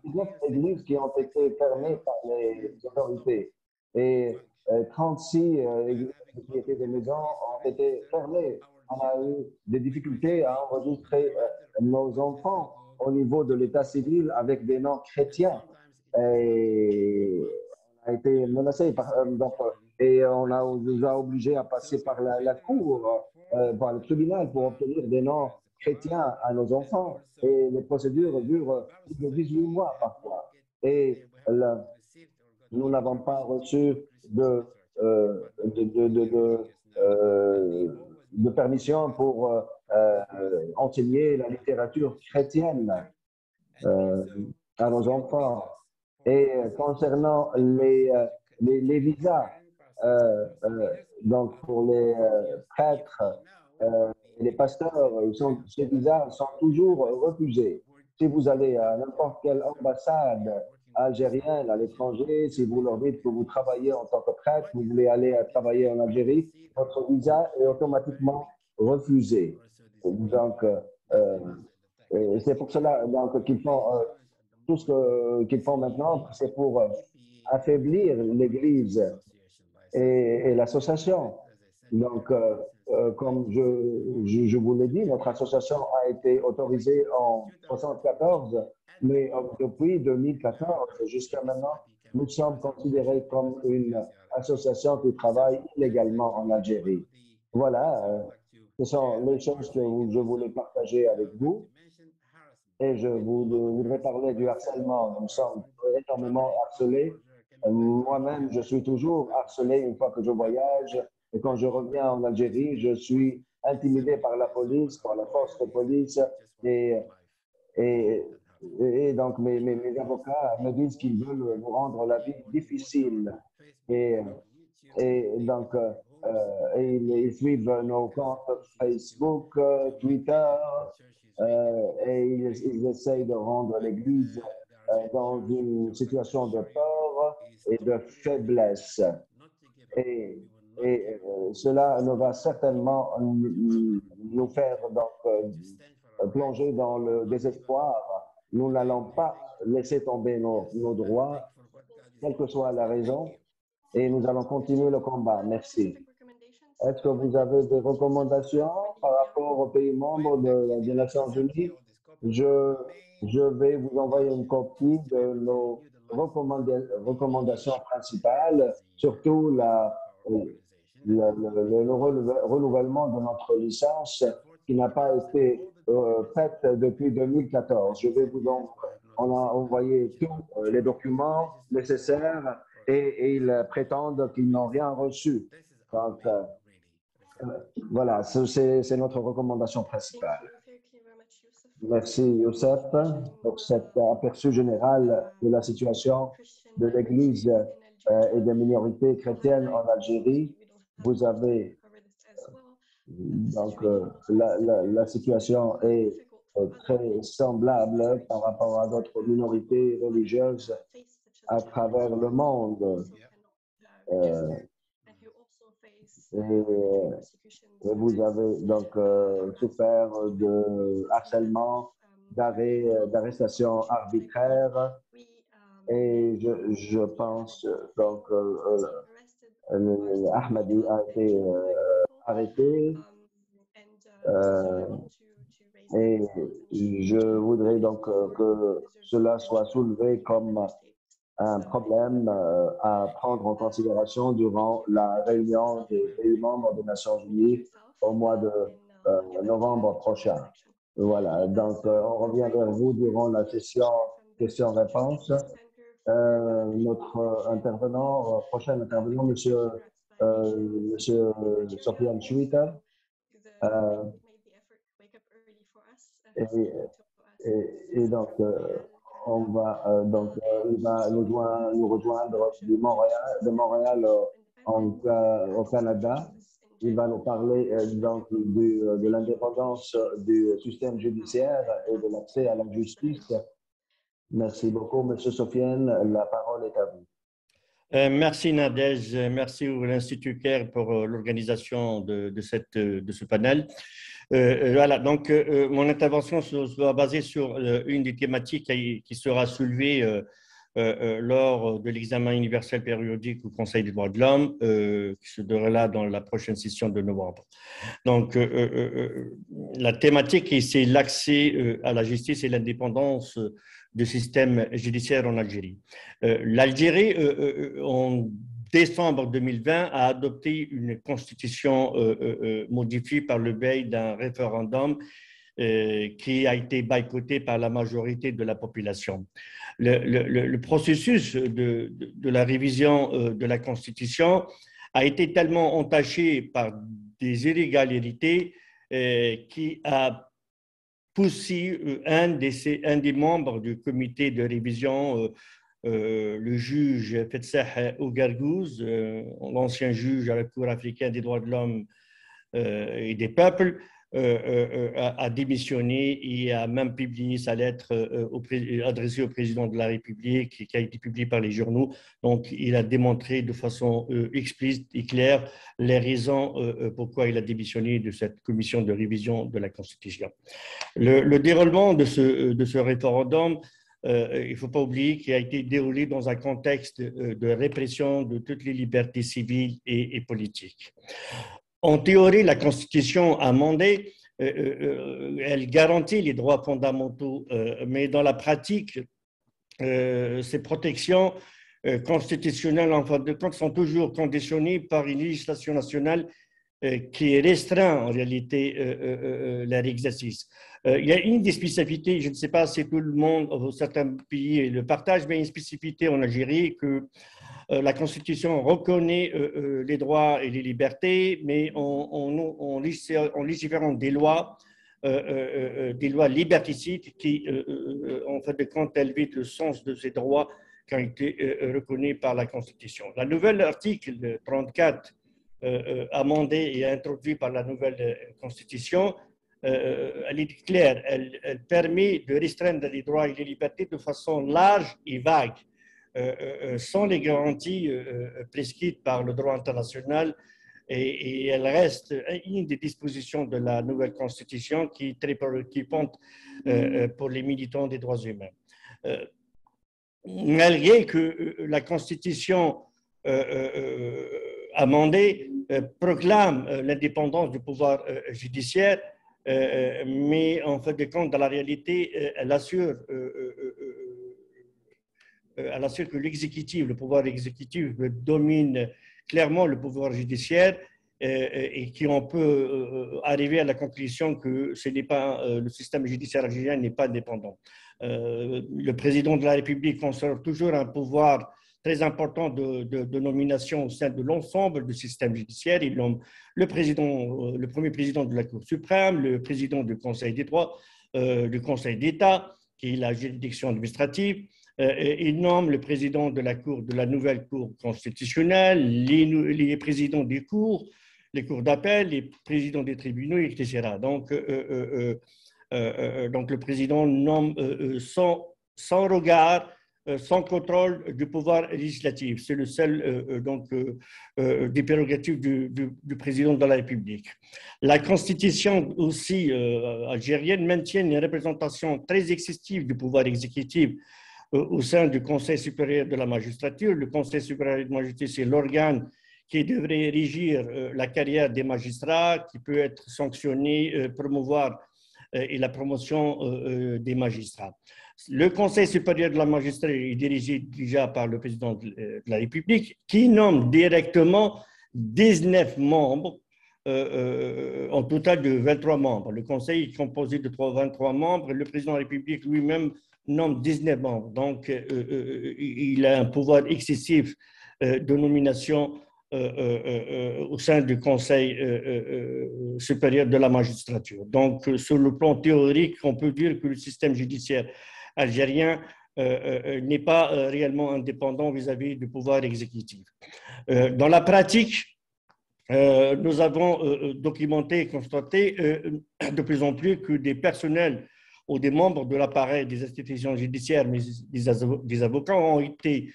19 églises qui ont été fermées par les autorités et 36 églises qui étaient des maisons ont été fermées. On a eu des difficultés à enregistrer nos enfants au niveau de l'état civil avec des noms chrétiens. Et on a été menacé et nous a obligés à passer par la cour, par le tribunal pour obtenir des noms chrétiens à nos enfants. Et les procédures durent 18 mois parfois. Et nous n'avons pas reçu de permission pour enseigner la littérature chrétienne à nos enfants. Et concernant les visas, donc pour les prêtres et les pasteurs, ces visas sont toujours refusés. Si vous allez à n'importe quelle ambassade algérienne à l'étranger, si vous leur dites que vous travaillez en tant que prêtre, vous voulez aller travailler en Algérie, votre visa est automatiquement refusé. Donc, c'est pour cela qu'ils font tout ce qu'ils font maintenant, c'est pour affaiblir l'Église et l'association. Donc, comme je vous l'ai dit, notre association a été autorisée en 1974, mais depuis 2014 jusqu'à maintenant, nous sommes considérés comme une association qui travaille illégalement en Algérie. Voilà, ce sont les choses que je voulais partager avec vous. Et je voudrais parler du harcèlement. Nous sommes énormément harcelés. Moi-même, je suis toujours harcelé une fois que je voyage. Et quand je reviens en Algérie, je suis intimidé par la police, par la force de police. Et donc, mes avocats me disent qu'ils veulent nous rendre la vie difficile. Et donc, ils suivent nos comptes Facebook, Twitter, et ils essayent de rendre l'Église dans une situation de peur et de faiblesse. Et cela ne va certainement nous faire donc, plonger dans le désespoir. Nous n'allons pas laisser tomber nos droits, quelle que soit la raison, et nous allons continuer le combat. Merci. Est-ce que vous avez des recommandations par rapport aux pays membres des Nations Unies? Je vais vous envoyer une copie de nos recommandations principales, surtout le renouvellement de notre licence qui n'a pas été faite depuis 2014. Je vais on a envoyé tous les documents nécessaires et ils prétendent qu'ils n'ont rien reçu. Donc, voilà, c'est notre recommandation principale. Merci, Youssef, pour cet aperçu général de la situation de l'Église et des minorités chrétiennes en Algérie. Vous avez donc la situation est très semblable par rapport à d'autres minorités religieuses à travers le monde. Et vous avez donc souffert de harcèlement, d'arrestations arbitraires. Et je pense donc Ahmadi a été arrêté. Et je voudrais donc que cela soit soulevé comme un problème à prendre en considération durant la réunion des pays membres des Nations Unies au mois de novembre prochain. Voilà, donc on revient vers vous durant la session questions-réponses. Notre intervenant, prochain intervenant, Monsieur Sofiane Chouita. Et donc, il va nous rejoindre de Montréal au Canada. Il va nous parler donc de l'indépendance du système judiciaire et de l'accès à la justice. Merci beaucoup, Monsieur Sofiane. La parole est à vous. Merci Nadège, merci à l'Institut CARE pour l'organisation de ce panel. Voilà, donc mon intervention sera basée sur une des thématiques qui sera soulevée lors de l'examen universel périodique au Conseil des droits de l'homme, qui se déroulera dans la prochaine session de novembre. Donc, la thématique, c'est l'accès à la justice et l'indépendance du système judiciaire en Algérie. L'Algérie, en décembre 2020, a adopté une constitution modifiée par le biais d'un référendum qui a été boycotté par la majorité de la population. Le processus de la révision de la Constitution a été tellement entaché par des illégalités qui a poussé un des membres du comité de révision, le juge Fetsah Ougargouz, l'ancien juge à la Cour africaine des droits de l'homme et des peuples, a démissionné et a même publié sa lettre adressée au président de la République qui a été publiée par les journaux. Donc, il a démontré de façon explicite et claire les raisons pourquoi il a démissionné de cette commission de révision de la Constitution. Le déroulement de ce référendum, il ne faut pas oublier qu'il a été déroulé dans un contexte de répression de toutes les libertés civiles et politiques. En théorie, la Constitution amendée, elle garantit les droits fondamentaux, mais dans la pratique, ces protections constitutionnelles, en fin de compte, sont toujours conditionnées par une législation nationale qui restreint en réalité leur exercice. Il y a une des spécificités, je ne sais pas si tout le monde, certains pays le partagent, mais une spécificité en Algérie que la Constitution reconnaît les droits et les libertés, mais en légiférant des lois liberticides qui, en fin de compte, évitent le sens de ces droits qui ont été reconnus par la Constitution. La nouvelle article 34, amendé et introduit par la nouvelle Constitution, elle est claire, elle permet de restreindre les droits et les libertés de façon large et vague, sans les garanties prescrites par le droit international, et elle reste une des dispositions de la nouvelle Constitution qui est très préoccupante pour les militants des droits humains. Malgré que la Constitution amendée proclame l'indépendance du pouvoir judiciaire, mais en fait de compte, dans la réalité, elle assure que l'exécutif, le pouvoir exécutif domine clairement le pouvoir judiciaire et qu'on peut arriver à la conclusion que ce n'est pas, le système judiciaire algérien n'est pas indépendant. Le président de la République conserve toujours un pouvoir très important de nomination au sein de l'ensemble du système judiciaire. Il nomme le premier président de la Cour suprême, le président du Conseil des droits, du Conseil d'État, qui est la juridiction administrative. Il nomme le président de la nouvelle Cour constitutionnelle, les présidents des cours, les cours d'appel, les présidents des tribunaux, etc. Donc, le président nomme sans regard, sans contrôle du pouvoir législatif. C'est le seul des prérogatives du président de la République. La Constitution aussi algérienne maintient une représentation très excessive du pouvoir exécutif au sein du Conseil supérieur de la magistrature. Le Conseil supérieur de la magistrature, c'est l'organe qui devrait régir la carrière des magistrats, qui peut être sanctionné, promouvoir et la promotion des magistrats. Le Conseil supérieur de la magistrature est dirigé déjà par le président de la République, qui nomme directement 19 membres, en total de 23 membres. Le Conseil est composé de 23 membres, et le président de la République lui-même nomme 19 membres. Donc, il a un pouvoir excessif de nomination au sein du Conseil supérieur de la magistrature. Donc, sur le plan théorique, on peut dire que le système judiciaire algérien n'est pas réellement indépendant vis-à-vis du pouvoir exécutif. Dans la pratique, nous avons documenté et constaté de plus en plus que des personnels ou des membres de l'appareil des institutions judiciaires, mais des avocats, ont été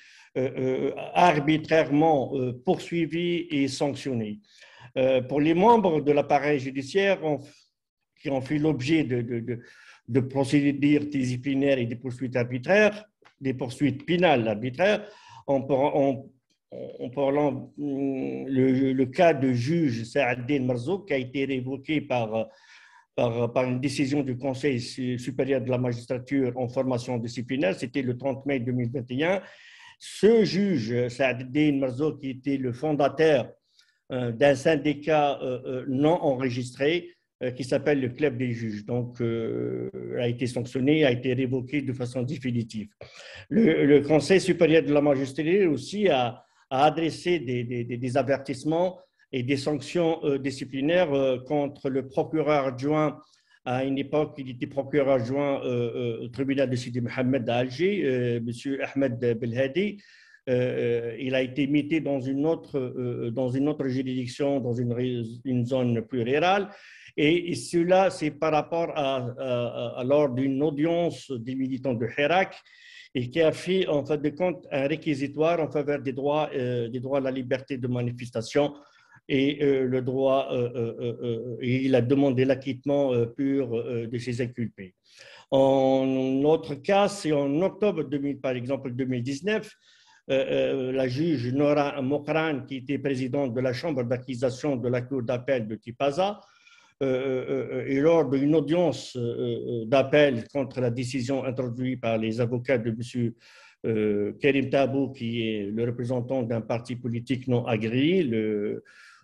arbitrairement poursuivis et sanctionnés. Pour les membres de l'appareil judiciaire, qui ont fait l'objet de procédures disciplinaires et des poursuites arbitraires, des poursuites pénales arbitraires, en parlant le cas de juge Saad-Din Marzouk qui a été révoqué par une décision du Conseil supérieur de la magistrature en formation disciplinaire, c'était le 30 mai 2021. Ce juge, Saad-Din Marzouk, qui était le fondateur d'un syndicat non enregistré qui s'appelle le Club des juges, donc a été sanctionné, a été révoqué de façon définitive. Le Conseil supérieur de la magistrature aussi a adressé des avertissements et des sanctions disciplinaires contre le procureur adjoint. À une époque, il était procureur adjoint au tribunal de Sidi Mohamed à Alger, M. Ahmed Belhadi. Il a été muté dans une autre juridiction, dans une zone plus rurale. Et cela, c'est par rapport à lors d'une audience des militants de Hirak, et qui a fait, en fin de compte, un réquisitoire en faveur des droits à la liberté de manifestation et le droit, et il a demandé l'acquittement pur de ses inculpés. En autre cas, c'est en octobre 2000, par exemple 2019, la juge Nora Mokran, qui était présidente de la chambre d'accusation de la cour d'appel de Tipaza, et lors d'une audience d'appel contre la décision introduite par les avocats de M. Karim Tabou, qui est le représentant d'un parti politique non agréé,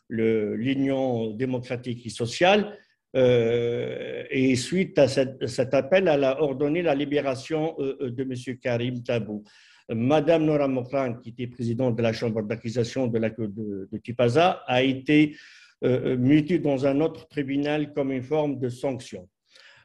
l'Union démocratique et sociale, et suite à cet appel, elle a ordonné la libération de M. Karim Tabou. Madame Nora Mokran, qui était présidente de la chambre d'accusation de la cour de Tipaza, a été muté dans un autre tribunal comme une forme de sanction.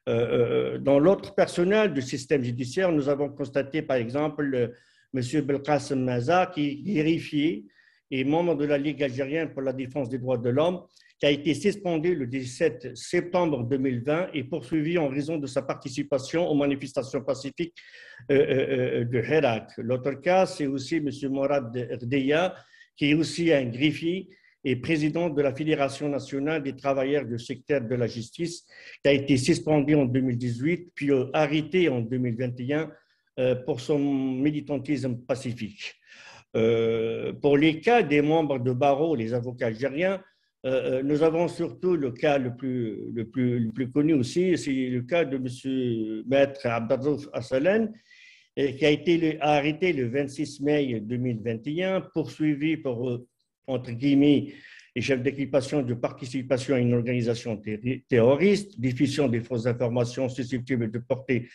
Dans l'autre personnel du système judiciaire, nous avons constaté par exemple M. Belkacem Maza, qui est greffier et membre de la Ligue algérienne pour la défense des droits de l'homme, qui a été suspendu le 17 septembre 2020 et poursuivi en raison de sa participation aux manifestations pacifiques de Hirak. L'autre cas, c'est aussi M. Morad Rdeya, qui est aussi un greffier et président de la Fédération nationale des travailleurs du secteur de la justice, qui a été suspendu en 2018, puis arrêté en 2021 pour son militantisme pacifique. Pour les cas des membres de barreau, les avocats algériens, nous avons surtout le cas le plus connu aussi, c'est le cas de M. Maître Abdelraouf Assalen, qui a été arrêté le 26 mai 2021, poursuivi pour entre guillemets, les chefs d'équipation de participation à une organisation terroriste, diffusion des fausses informations susceptibles de porter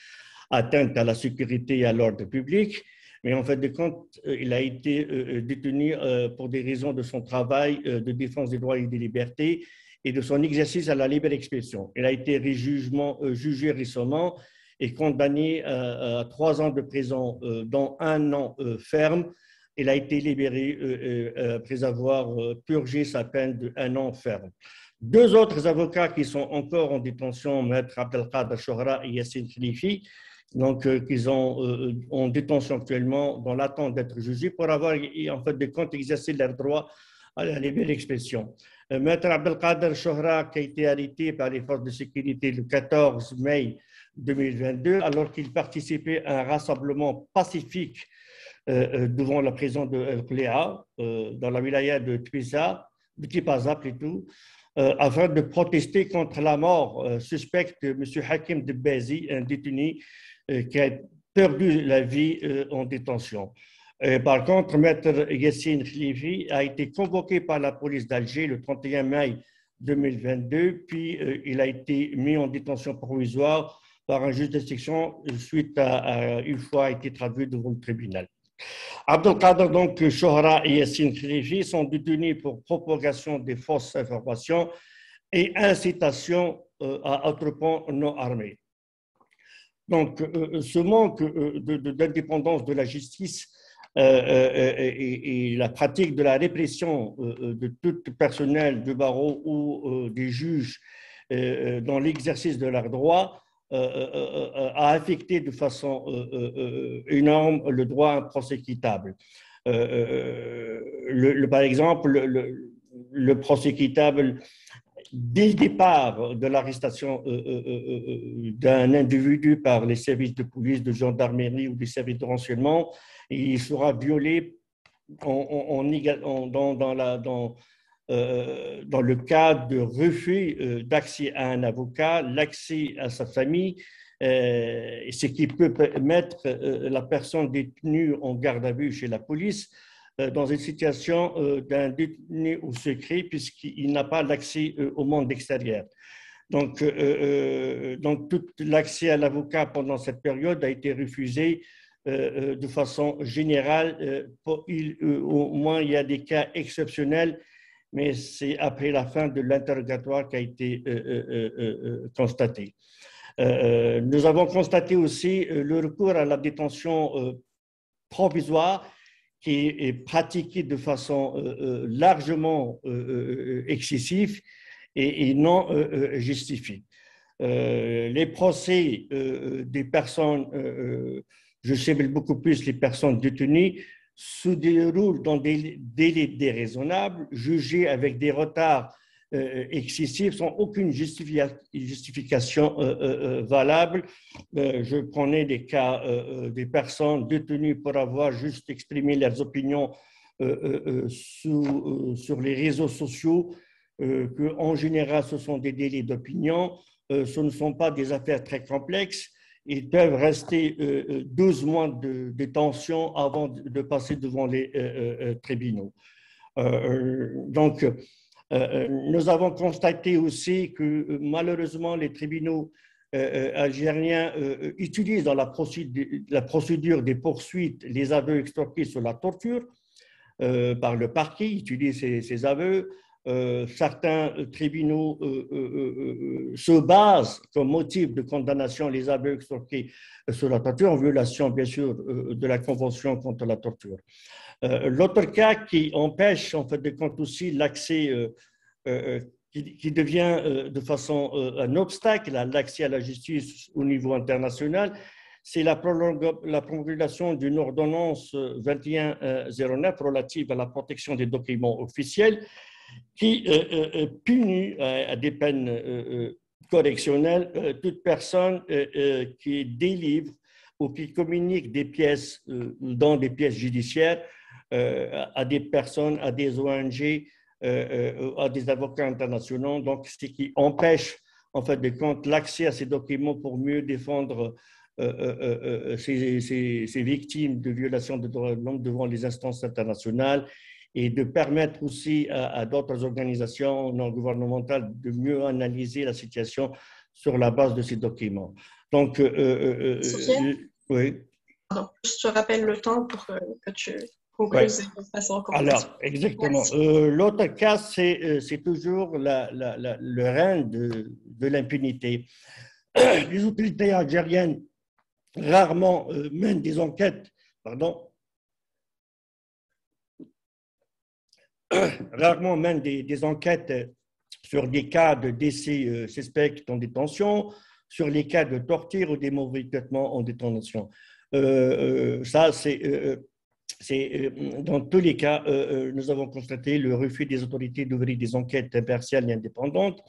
atteinte à la sécurité et à l'ordre public. Mais en fait de compte, il a été détenu pour des raisons de son travail de défense des droits et des libertés et de son exercice à la libre expression. Il a été jugé récemment et condamné à 3 ans de prison, dont 1 an ferme. Il a été libéré après avoir purgé sa peine de 1 an ferme. 2 autres avocats qui sont encore en détention, Maître Abdelkader Chohra et Yassine Khalifi, donc qui sont en détention actuellement dans l'attente d'être jugés pour avoir en fait de compte exercé leur droit à la libre expression. Maître Abdelkader Chohra qui a été arrêté par les forces de sécurité le 14 mai 2022 alors qu'il participait à un rassemblement pacifique devant la prison de El Khléa, dans la wilaya de Tipaza plutôt, afin de protester contre la mort suspecte de M. Hakim Debbazi, un détenu qui a perdu la vie en détention. Par contre, Maître Yassine Khalifi a été convoqué par la police d'Alger le 31 mai 2022, puis il a été mis en détention provisoire par un juge d'instruction suite à une fois été traduit devant le tribunal. Abdelkader donc Chohra et Yassine Khalifi sont détenus pour propagation des fausses informations et incitation à attroupement non armé. Donc, ce manque d'indépendance de la justice et la pratique de la répression de tout personnel du barreau ou des juges dans l'exercice de leurs droits a affecté de façon énorme le droit à un procès équitable. Par exemple, le procès équitable, dès le départ de l'arrestation d'un individu par les services de police, de gendarmerie ou des services de renseignement, il sera violé dans le cadre de refus d'accès à un avocat, l'accès à sa famille, ce qui peut mettre la personne détenue en garde à vue chez la police dans une situation d'un détenu au secret puisqu'il n'a pas l'accès au monde extérieur. Donc tout l'accès à l'avocat pendant cette période a été refusé de façon générale. Au moins, il y a des cas exceptionnels, mais c'est après la fin de l'interrogatoire qu'a été constaté. Nous avons constaté aussi le recours à la détention provisoire qui est pratiqué de façon largement excessive et non justifiée. Les procès des personnes, je sais beaucoup plus les personnes détenues, se déroulent dans des délais déraisonnables, jugés avec des retards excessifs, sans aucune justification valable. Je prenais des cas des personnes détenues pour avoir juste exprimé leurs opinions sur les réseaux sociaux, qu'en général, ce sont des délais d'opinion, ce ne sont pas des affaires très complexes. Ils peuvent rester 12 mois de détention avant de passer devant les tribunaux. Donc, nous avons constaté aussi que malheureusement, les tribunaux algériens utilisent dans la procédure des poursuites les aveux extorqués sur la torture par le parquet, utilisent ces aveux. Certains tribunaux se basent comme motif de condamnation les aveux extorqués sur la torture, en violation bien sûr de la Convention contre la torture. L'autre cas qui empêche en fait de compte aussi l'accès, qui devient de façon un obstacle à l'accès à la justice au niveau international, c'est la promulgation d'une ordonnance 2109 relative à la protection des documents officiels qui punit à des peines correctionnelles toute personne qui délivre ou qui communique des pièces dans des pièces judiciaires à des personnes, à des ONG, à des avocats internationaux. Donc, ce qui empêche, en fait, de compte l'accès à ces documents pour mieux défendre ces victimes de violations des droits de l'homme devant les instances internationales et de permettre aussi à d'autres organisations non gouvernementales de mieux analyser la situation sur la base de ces documents. Donc, oui. Pardon, je te rappelle le temps pour que tu conclues et qu'on passe en commentaire. Alors, exactement. L'autre cas, c'est toujours le règne de l'impunité. Les autorités algériennes rarement mènent des enquêtes, rarement mènent des enquêtes sur des cas de décès suspects en détention, sur les cas de torture ou des mauvais traitements en détention. Ça, dans tous les cas, nous avons constaté le refus des autorités d'ouvrir des enquêtes impartiales et indépendantes.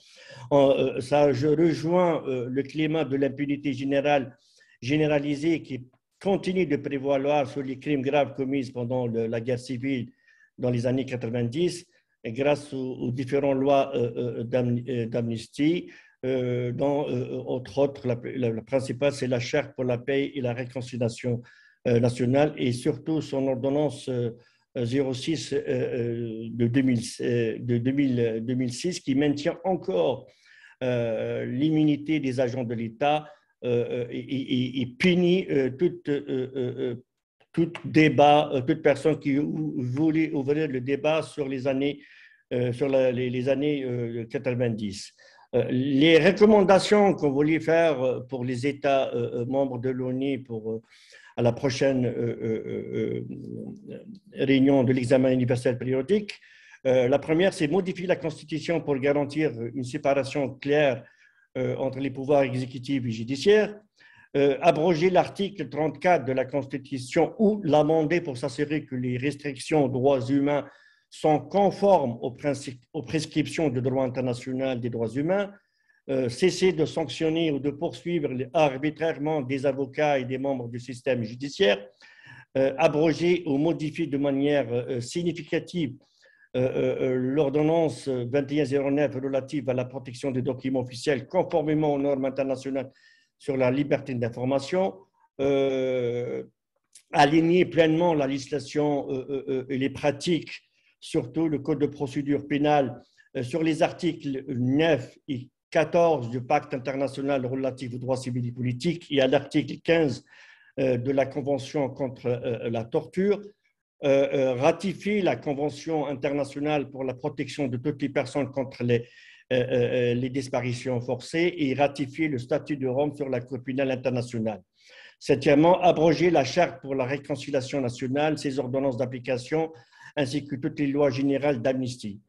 Je rejoins le climat de l'impunité généralisée qui continue de prévaloir sur les crimes graves commis pendant la guerre civile dans les années 90, grâce aux différentes lois d'amnistie, dont, entre autres, la principale, c'est la Charte pour la paix et la réconciliation nationale, et surtout son ordonnance 06 de 2006 qui maintient encore l'immunité des agents de l'État et punit tout débat, toute personne qui voulait ouvrir le débat sur les années 90. Les recommandations qu'on voulait faire pour les États membres de l'ONU à la prochaine réunion de l'examen universel périodique, la première, c'est modifier la Constitution pour garantir une séparation claire entre les pouvoirs exécutifs et judiciaires, abroger l'article 34 de la Constitution ou l'amender pour s'assurer que les restrictions aux droits humains sont conformes aux prescriptions du droit international des droits humains, cesser de sanctionner ou de poursuivre arbitrairement des avocats et des membres du système judiciaire, abroger ou modifier de manière significative l'ordonnance 2109 relative à la protection des documents officiels conformément aux normes internationales sur la liberté d'information, aligner pleinement la législation et les pratiques, surtout le Code de procédure pénale, sur les articles 9 et 14 du Pacte international relatif aux droits civils et politiques et à l'article 15 de la Convention contre la torture, ratifier la Convention internationale pour la protection de toutes les personnes contre les disparitions forcées et ratifier le statut de Rome sur la Cour pénale internationale. Septièmement, abroger la Charte pour la réconciliation nationale, ses ordonnances d'application, ainsi que toutes les lois générales d'amnistie.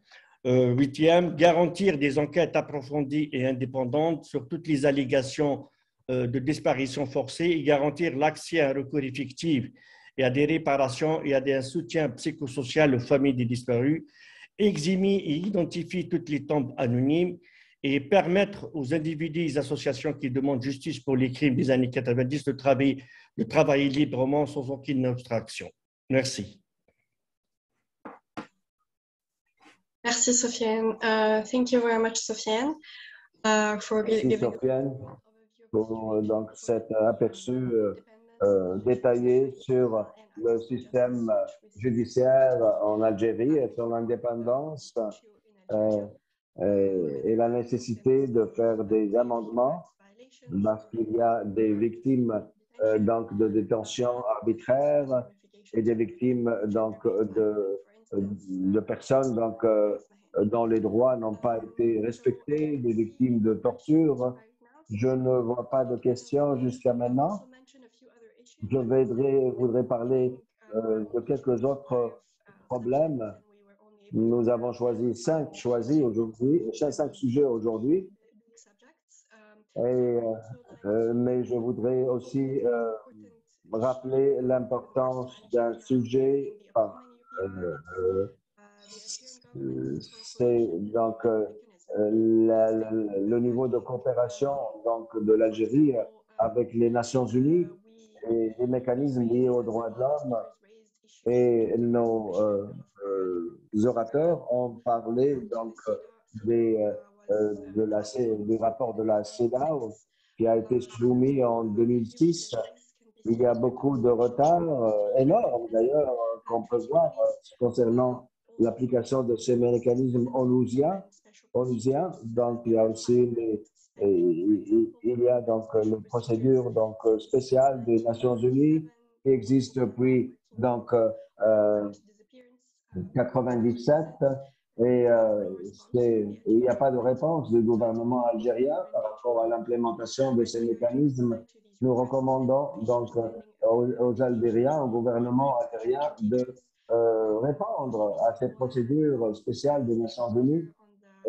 Huitième, garantir des enquêtes approfondies et indépendantes sur toutes les allégations de disparition forcée et garantir l'accès à un recours effectif et à des réparations et à un soutien psychosocial aux familles des disparus, eximer et identifier toutes les tombes anonymes et permettre aux individus et aux associations qui demandent justice pour les crimes des années 90 de travailler librement sans aucune abstraction. Merci. Merci, Sofiane. Thank you very much, Sofiane, for Merci, giving Sofiane, pour donc, cet aperçu détaillé sur le système judiciaire en Algérie et son indépendance et la nécessité de faire des amendements parce qu'il y a des victimes donc, de détention arbitraire et des victimes donc, de personnes donc, dont les droits n'ont pas été respectés, des victimes de torture. Je ne vois pas de questions jusqu'à maintenant. Je voudrais parler de quelques autres problèmes. Nous avons choisi cinq sujets aujourd'hui. Mais je voudrais aussi rappeler l'importance d'un sujet. C'est donc le niveau de coopération donc, de l'Algérie avec les Nations Unies et les mécanismes liés aux droits de l'homme. Et nos orateurs ont parlé donc du rapport de la CEDAW qui a été soumis en 2006. Il y a beaucoup de retard, énorme d'ailleurs, qu'on peut voir concernant l'application de ces mécanismes onusiens. Donc, il y a aussi les procédures donc, spéciales des Nations Unies qui existent depuis donc, 97 et il n'y a pas de réponse du gouvernement algérien par rapport à l'implémentation de ces mécanismes. Nous recommandons donc aux Algériens, au gouvernement algérien de répondre à ces procédures spéciales des Nations Unies.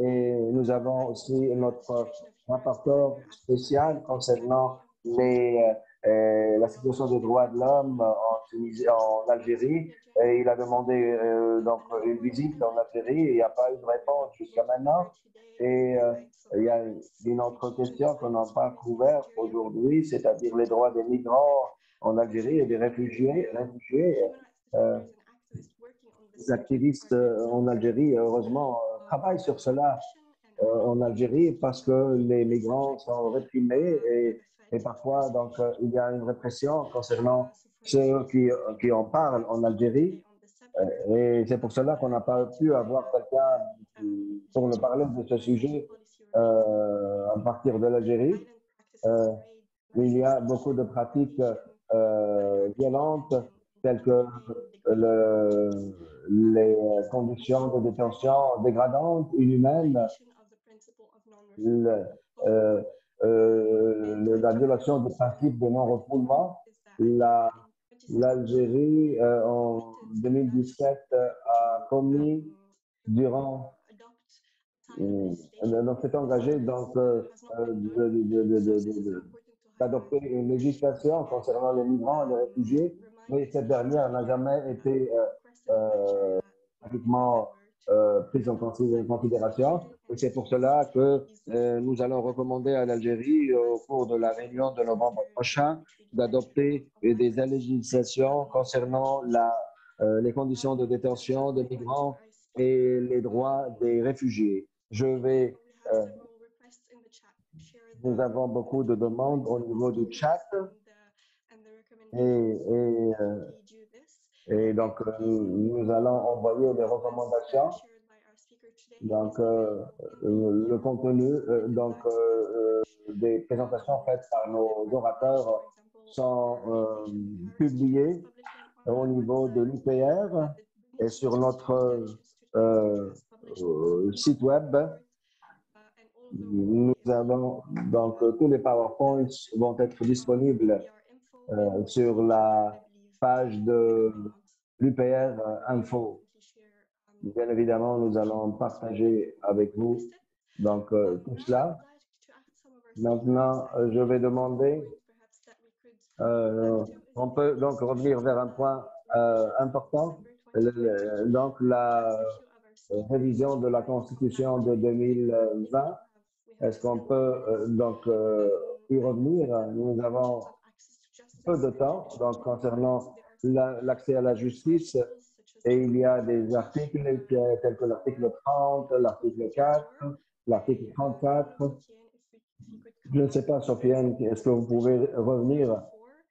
Et nous avons aussi notre rapporteur spécial concernant la situation des droits de l'homme en Algérie. Et il a demandé donc une visite en Algérie et il n'y a pas eu de réponse jusqu'à maintenant. Et il y a une autre question qu'on n'a pas couverte aujourd'hui, c'est-à-dire les droits des migrants en Algérie et des réfugiés. Les activistes en Algérie, heureusement, travaillent sur cela en Algérie parce que les migrants sont réprimés et parfois donc, il y a une répression concernant ceux qui en parlent en Algérie. Et c'est pour cela qu'on n'a pas pu avoir quelqu'un pour nous parler de ce sujet à partir de l'Algérie. Il y a beaucoup de pratiques violentes telles que les conditions de détention dégradantes, inhumaines, la violation du principe de non-refoulement. L'Algérie, en 2017, a commis s'est engagé donc d'adopter une législation concernant les migrants et les réfugiés, mais cette dernière n'a jamais été pratiquement prises en considération. Et c'est pour cela que nous allons recommander à l'Algérie, au cours de la réunion de novembre prochain, d'adopter des législations concernant les conditions de détention des migrants et les droits des réfugiés. Nous avons beaucoup de demandes au niveau du chat et donc nous allons envoyer des recommandations. Donc le contenu des présentations faites par nos orateurs sont publiés au niveau de l'UPR et sur notre site web. Nous avons donc tous les PowerPoints vont être disponibles sur la page de l'UPR Info. Bien évidemment, nous allons partager avec vous donc tout cela. Maintenant, je vais demander, on peut donc revenir vers un point important, donc la révision de la Constitution de 2020. Est-ce qu'on peut y revenir? Nous avons peu de temps donc, concernant l'accès à la justice et il y a des articles tels que l'article 30, l'article 4, l'article 34. Je ne sais pas, Sofiane, est-ce que vous pouvez revenir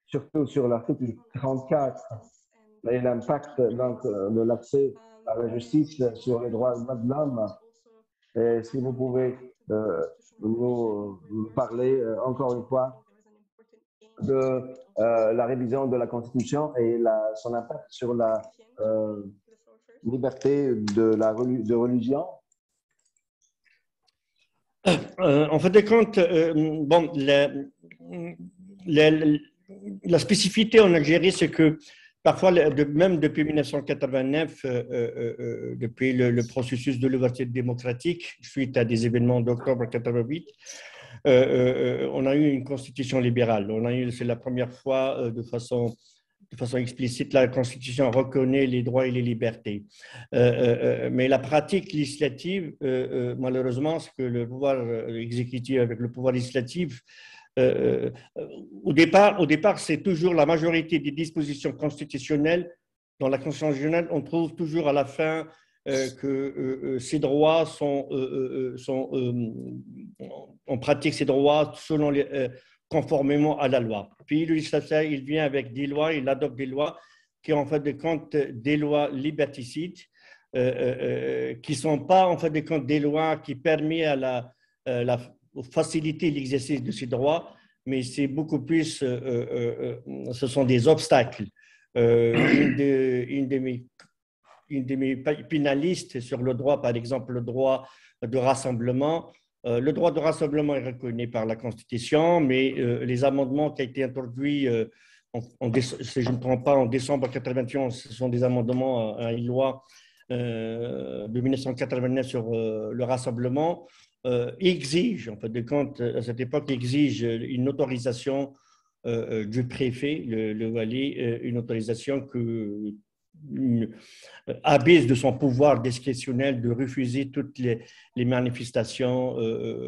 surtout sur l'article 34 et l'impact de l'accès à la justice sur les droits de l'homme? Et si vous pouvez nous parler encore une fois de la révision de la Constitution et son impact sur la liberté de religion. En fait de compte, bon, la spécificité en Algérie, c'est que parfois, même depuis 1989, depuis le processus de l'ouverture démocratique, suite à des événements d'octobre 88, on a eu une constitution libérale. C'est la première fois de façon explicite, la Constitution reconnaît les droits et les libertés. Mais la pratique législative, malheureusement, c'est que le pouvoir exécutif avec le pouvoir législatif, au départ, c'est toujours la majorité des dispositions constitutionnelles. Dans la Constitution constitutionnelle, on trouve toujours à la fin que ces droits on pratique ces droits conformément à la loi. Puis le législateur, il vient avec des lois, il adopte des lois qui, en fait de compte, des lois liberticides, qui ne sont pas, en fait de compte, des lois qui permettent à faciliter l'exercice de ces droits, mais c'est beaucoup plus, ce sont des obstacles. Une de mes pénalistes sur le droit, par exemple, le droit de rassemblement. Le droit de rassemblement est reconnu par la Constitution, mais les amendements qui ont été introduits, si je ne me trompe pas, en décembre 1991, ce sont des amendements à une loi de 1989 sur le rassemblement, exige, en fait de compte, à cette époque, exige une autorisation du préfet, le wali, une autorisation abuse de son pouvoir discrétionnel de refuser toutes les manifestations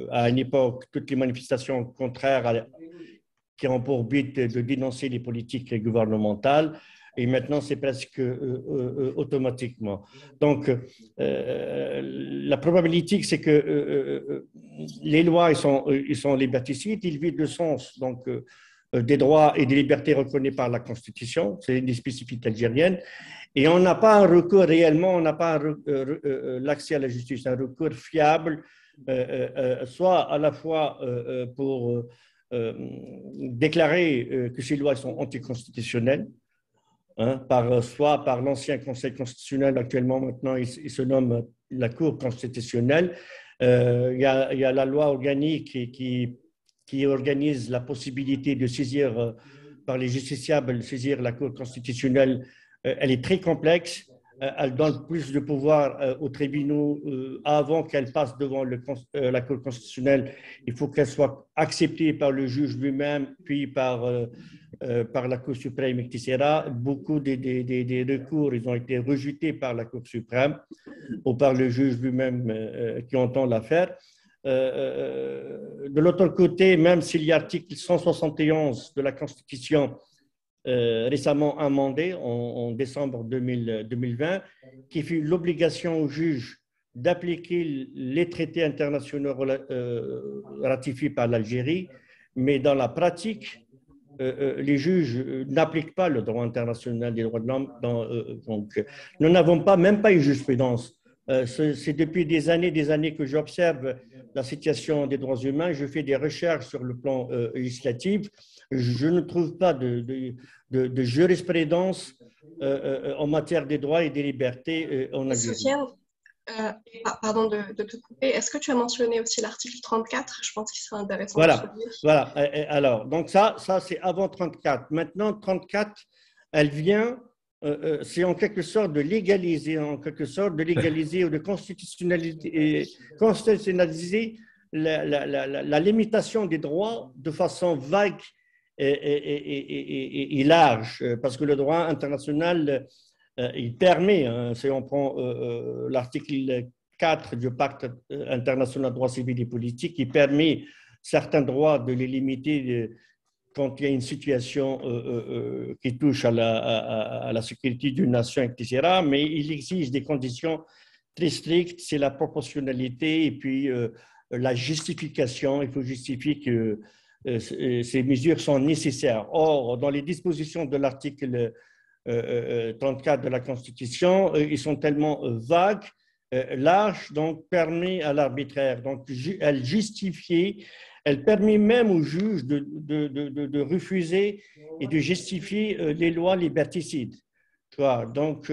à une époque, toutes les manifestations contraires qui ont pour but de dénoncer les politiques gouvernementales. Et maintenant, c'est presque automatiquement. Donc, la probabilité, c'est que les lois, ils sont liberticides, ils vident de sens. Donc, des droits et des libertés reconnus par la Constitution, c'est une des spécificités algériennes. Et on n'a pas un recours réellement, on n'a pas l'accès à la justice, un recours fiable, soit à la fois pour déclarer que ces lois sont anticonstitutionnelles, soit par l'ancien Conseil constitutionnel, actuellement maintenant il se nomme la Cour constitutionnelle. Il y a la loi organique qui organise la possibilité de saisir par les justiciables, saisir la Cour constitutionnelle. Elle est très complexe. elle donne plus de pouvoir aux tribunaux avant qu'elle passe devant la Cour constitutionnelle. Il faut qu'elle soit acceptée par le juge lui-même, puis par la Cour suprême, etc. Beaucoup des recours, ils ont été rejetés par la Cour suprême ou par le juge lui-même qui entend l'affaire. De l'autre côté, même s'il y a l'article 171 de la Constitution récemment amendé en décembre 2020, qui fait l'obligation aux juges d'appliquer les traités internationaux ratifiés par l'Algérie, mais dans la pratique, les juges n'appliquent pas le droit international des droits de l'homme. Donc, nous n'avons même pas une jurisprudence. C'est depuis des années que j'observe la situation des droits humains. Je fais des recherches sur le plan législatif. Je ne trouve pas de jurisprudence en matière des droits et des libertés en Algérie. Sofiane, pardon de te couper, est-ce que tu as mentionné aussi l'article 34? Je pense qu'il serait intéressant de souligner. Voilà. Alors, donc ça c'est avant 34. Maintenant, 34, elle vient, c'est en quelque sorte de légaliser ou de constitutionnaliser la limitation des droits de façon vague et large, parce que le droit international, il permet, si on prend l'article 4 du pacte international de droits civils et politiques, il permet certains droits de les limiter quand il y a une situation qui touche à la sécurité d'une nation, etc. Mais il exige des conditions très strictes, c'est la proportionnalité et puis la justification. Il faut justifier que ces mesures sont nécessaires. Or, dans les dispositions de l'article 34 de la Constitution, ils sont tellement vagues, larges, donc permet à l'arbitraire. Donc, elle justifie, elle permet même aux juges de refuser et de justifier les lois liberticides. Donc,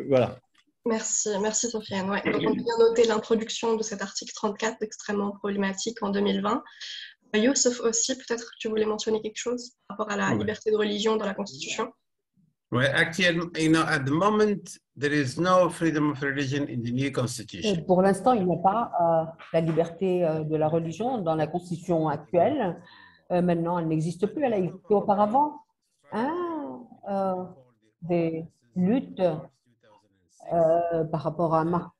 voilà. Merci Sofiane. Ouais. Donc, on peut bien noter l'introduction de cet article 34 extrêmement problématique en 2020. Youssef aussi, peut-être que tu voulais mentionner quelque chose par rapport à la liberté de religion dans la Constitution. Well, actually, at the moment, there is no freedom of religion in the new constitution. Pour l'instant, il n'y a pas la liberté de la religion dans la Constitution actuelle. Maintenant, elle n'existe plus. Elle a existé auparavant. Des luttes par rapport à mars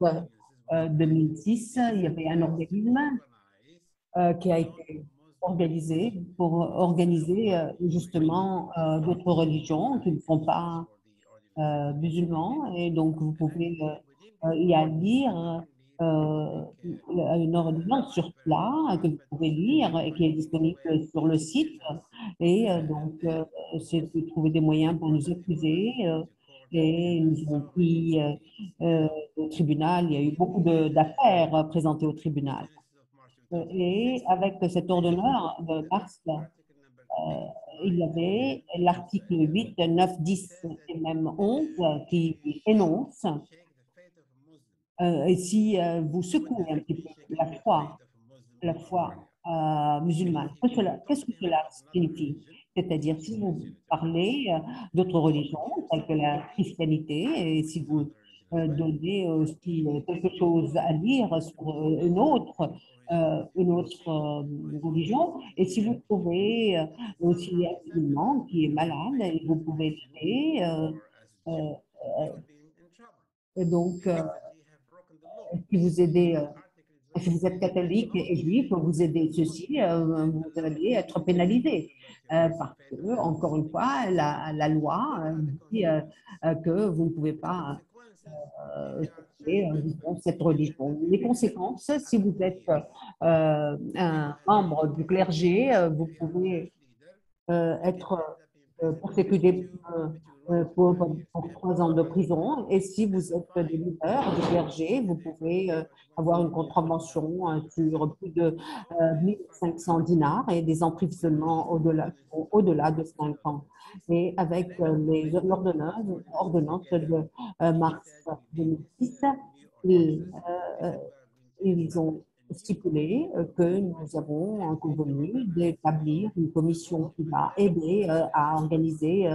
2006, il y avait un organisme qui a été organisé pour organiser justement d'autres religions qui ne sont pas musulmans. Et donc, vous pouvez y lire une ordonnance sur cela que vous pouvez lire et qui est disponible sur le site. Et donc, c'est de trouver des moyens pour nous accuser. Et nous avons pris au tribunal, il y a eu beaucoup d'affaires présentées au tribunal. Et avec cet ordonnance de mars, il y avait l'article 8, 9, 10 et même 11 qui énonce, et si vous secouez un petit peu la foi musulmane, qu'est-ce que cela signifie? C'est-à-dire, si vous parlez d'autres religions, telles que la christianité, et si vous donnez aussi quelque chose à lire sur une autre religion, et si vous trouvez aussi un musulman qui est malade, et vous pouvez l'aider. Et donc, si vous aidez, si vous êtes catholique et juif, vous aidez ceux-ci, vous allez être pénalisé. Parce que, encore une fois, la loi dit que vous ne pouvez pas cette religion. Les conséquences, si vous êtes un membre du clergé, vous pouvez être persécuté pour 3 ans de prison. Et si vous êtes des leaders du clergé, vous pouvez avoir une contravention sur plus de 1500 dinars et des emprisonnements au-delà de 5 ans. Et avec l'ordonnance de mars 2006, ils ont stipulé que nous avons convenu d'établir une commission qui va aider à organiser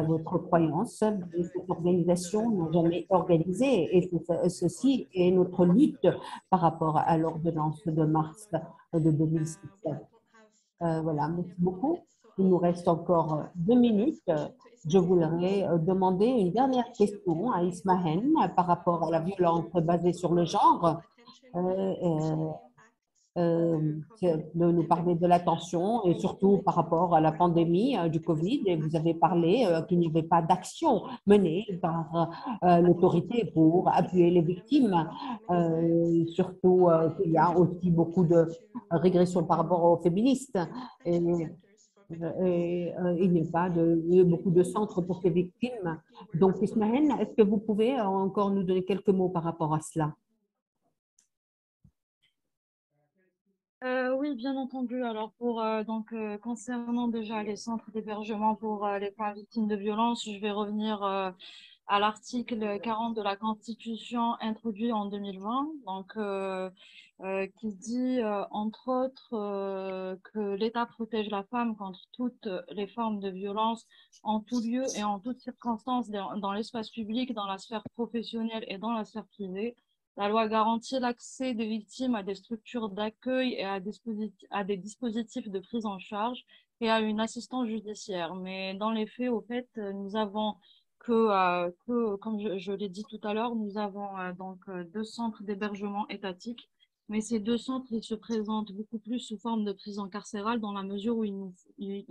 votre croyance. Cette organisation n'a jamais organisé, et ceci est notre lutte par rapport à l'ordonnance de mars de 2017. Voilà, merci beaucoup. Il nous reste encore 2 minutes. Je voudrais demander une dernière question à Ismahen par rapport à la violence basée sur le genre. De nous parler de l'attention et surtout par rapport à la pandémie du Covid. Et vous avez parlé qu'il n'y avait pas d'action menée par l'autorité pour appuyer les victimes. Surtout qu'il y a aussi beaucoup de régression par rapport aux féministes. Et il n'y a pas beaucoup de centres pour ces victimes. Donc, Ismaël, est-ce que vous pouvez encore nous donner quelques mots par rapport à cela? Oui, bien entendu. Alors, concernant déjà les centres d'hébergement pour les femmes victimes de violences, je vais revenir à l'article 40 de la Constitution introduit en 2020, qui dit, entre autres, que l'État protège la femme contre toutes les formes de violence en tout lieu et en toutes circonstances dans l'espace public, dans la sphère professionnelle et dans la sphère privée. La loi garantit l'accès des victimes à des structures d'accueil et à des dispositifs de prise en charge et à une assistance judiciaire. Mais dans les faits, au fait, nous avons comme je l'ai dit tout à l'heure, nous avons 2 centres d'hébergement étatiques. Mais ces 2 centres, ils se présentent beaucoup plus sous forme de prison carcérale dans la mesure où ils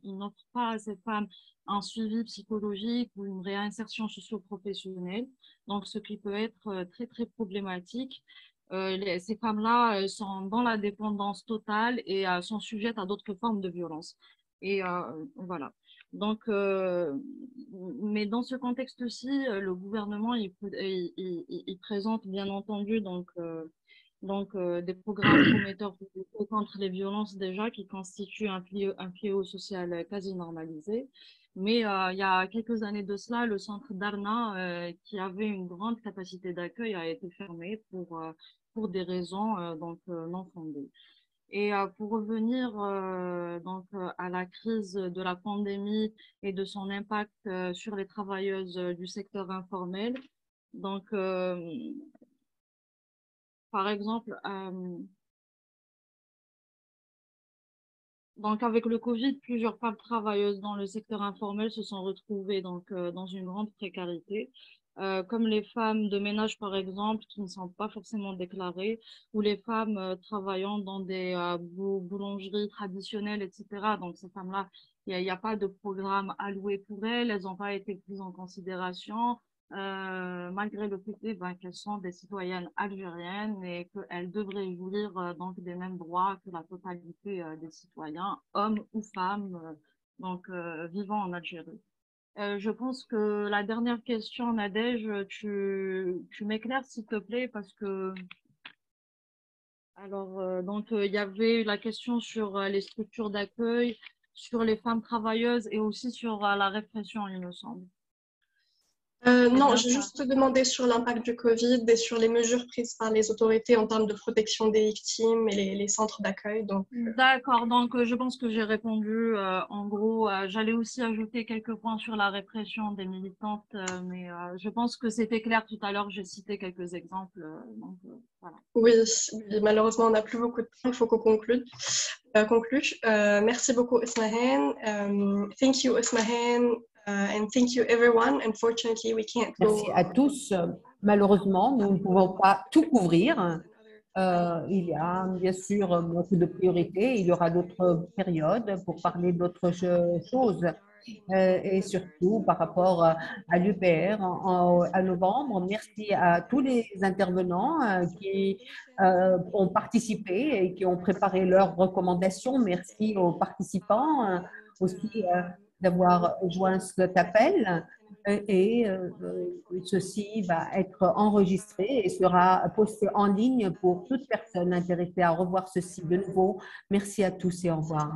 n'offrent pas à ces femmes un suivi psychologique ou une réinsertion socio-professionnelle, donc ce qui peut être très, très problématique. Ces femmes-là sont dans la dépendance totale et sont sujettes à d'autres formes de violence. Et voilà. Donc, mais dans ce contexte-ci, le gouvernement il présente bien entendu des programmes prometteurs contre les violences déjà qui constituent un fléau social quasi normalisé. Mais il y a quelques années de cela, le centre Darna, qui avait une grande capacité d'accueil, a été fermé pour des raisons non fondées. Et pour revenir à la crise de la pandémie et de son impact sur les travailleuses du secteur informel, par exemple, avec le Covid, plusieurs femmes travailleuses dans le secteur informel se sont retrouvées dans une grande précarité, comme les femmes de ménage, par exemple, qui ne sont pas forcément déclarées, ou les femmes travaillant dans des boulangeries traditionnelles, etc. Donc, ces femmes-là, il n'y a pas de programme alloué pour elles, elles n'ont pas été prises en considération. Malgré le fait qu'elles sont des citoyennes algériennes et qu'elles devraient jouir des mêmes droits que la totalité des citoyens, hommes ou femmes, vivant en Algérie. Je pense que la dernière question, Nadège, tu m'éclaires s'il te plaît, parce que il y avait la question sur les structures d'accueil, sur les femmes travailleuses et aussi sur la répression, il me semble. Non, j'ai juste demandé sur l'impact du Covid et sur les mesures prises par les autorités en termes de protection des victimes et les centres d'accueil. D'accord, donc je pense que j'ai répondu. En gros, j'allais aussi ajouter quelques points sur la répression des militantes, mais je pense que c'était clair tout à l'heure, j'ai cité quelques exemples. Voilà. Oui, malheureusement, on n'a plus beaucoup de temps, il faut qu'on conclue. Merci beaucoup, Ismahen. Thank you, Ismahen. And thank you everyone. Unfortunately, we can't go. Merci à tous. Malheureusement, nous ne pouvons pas tout couvrir. Il y a bien sûr beaucoup de priorités. Il y aura d'autres périodes pour parler d'autres choses. Et surtout par rapport à l'UPR à novembre. Merci à tous les intervenants qui ont participé et qui ont préparé leurs recommandations. Merci aux participants aussi d'avoir joint cet appel. Et ceci va être enregistré et sera posté en ligne pour toute personne intéressée à revoir ceci de nouveau. Merci à tous et au revoir.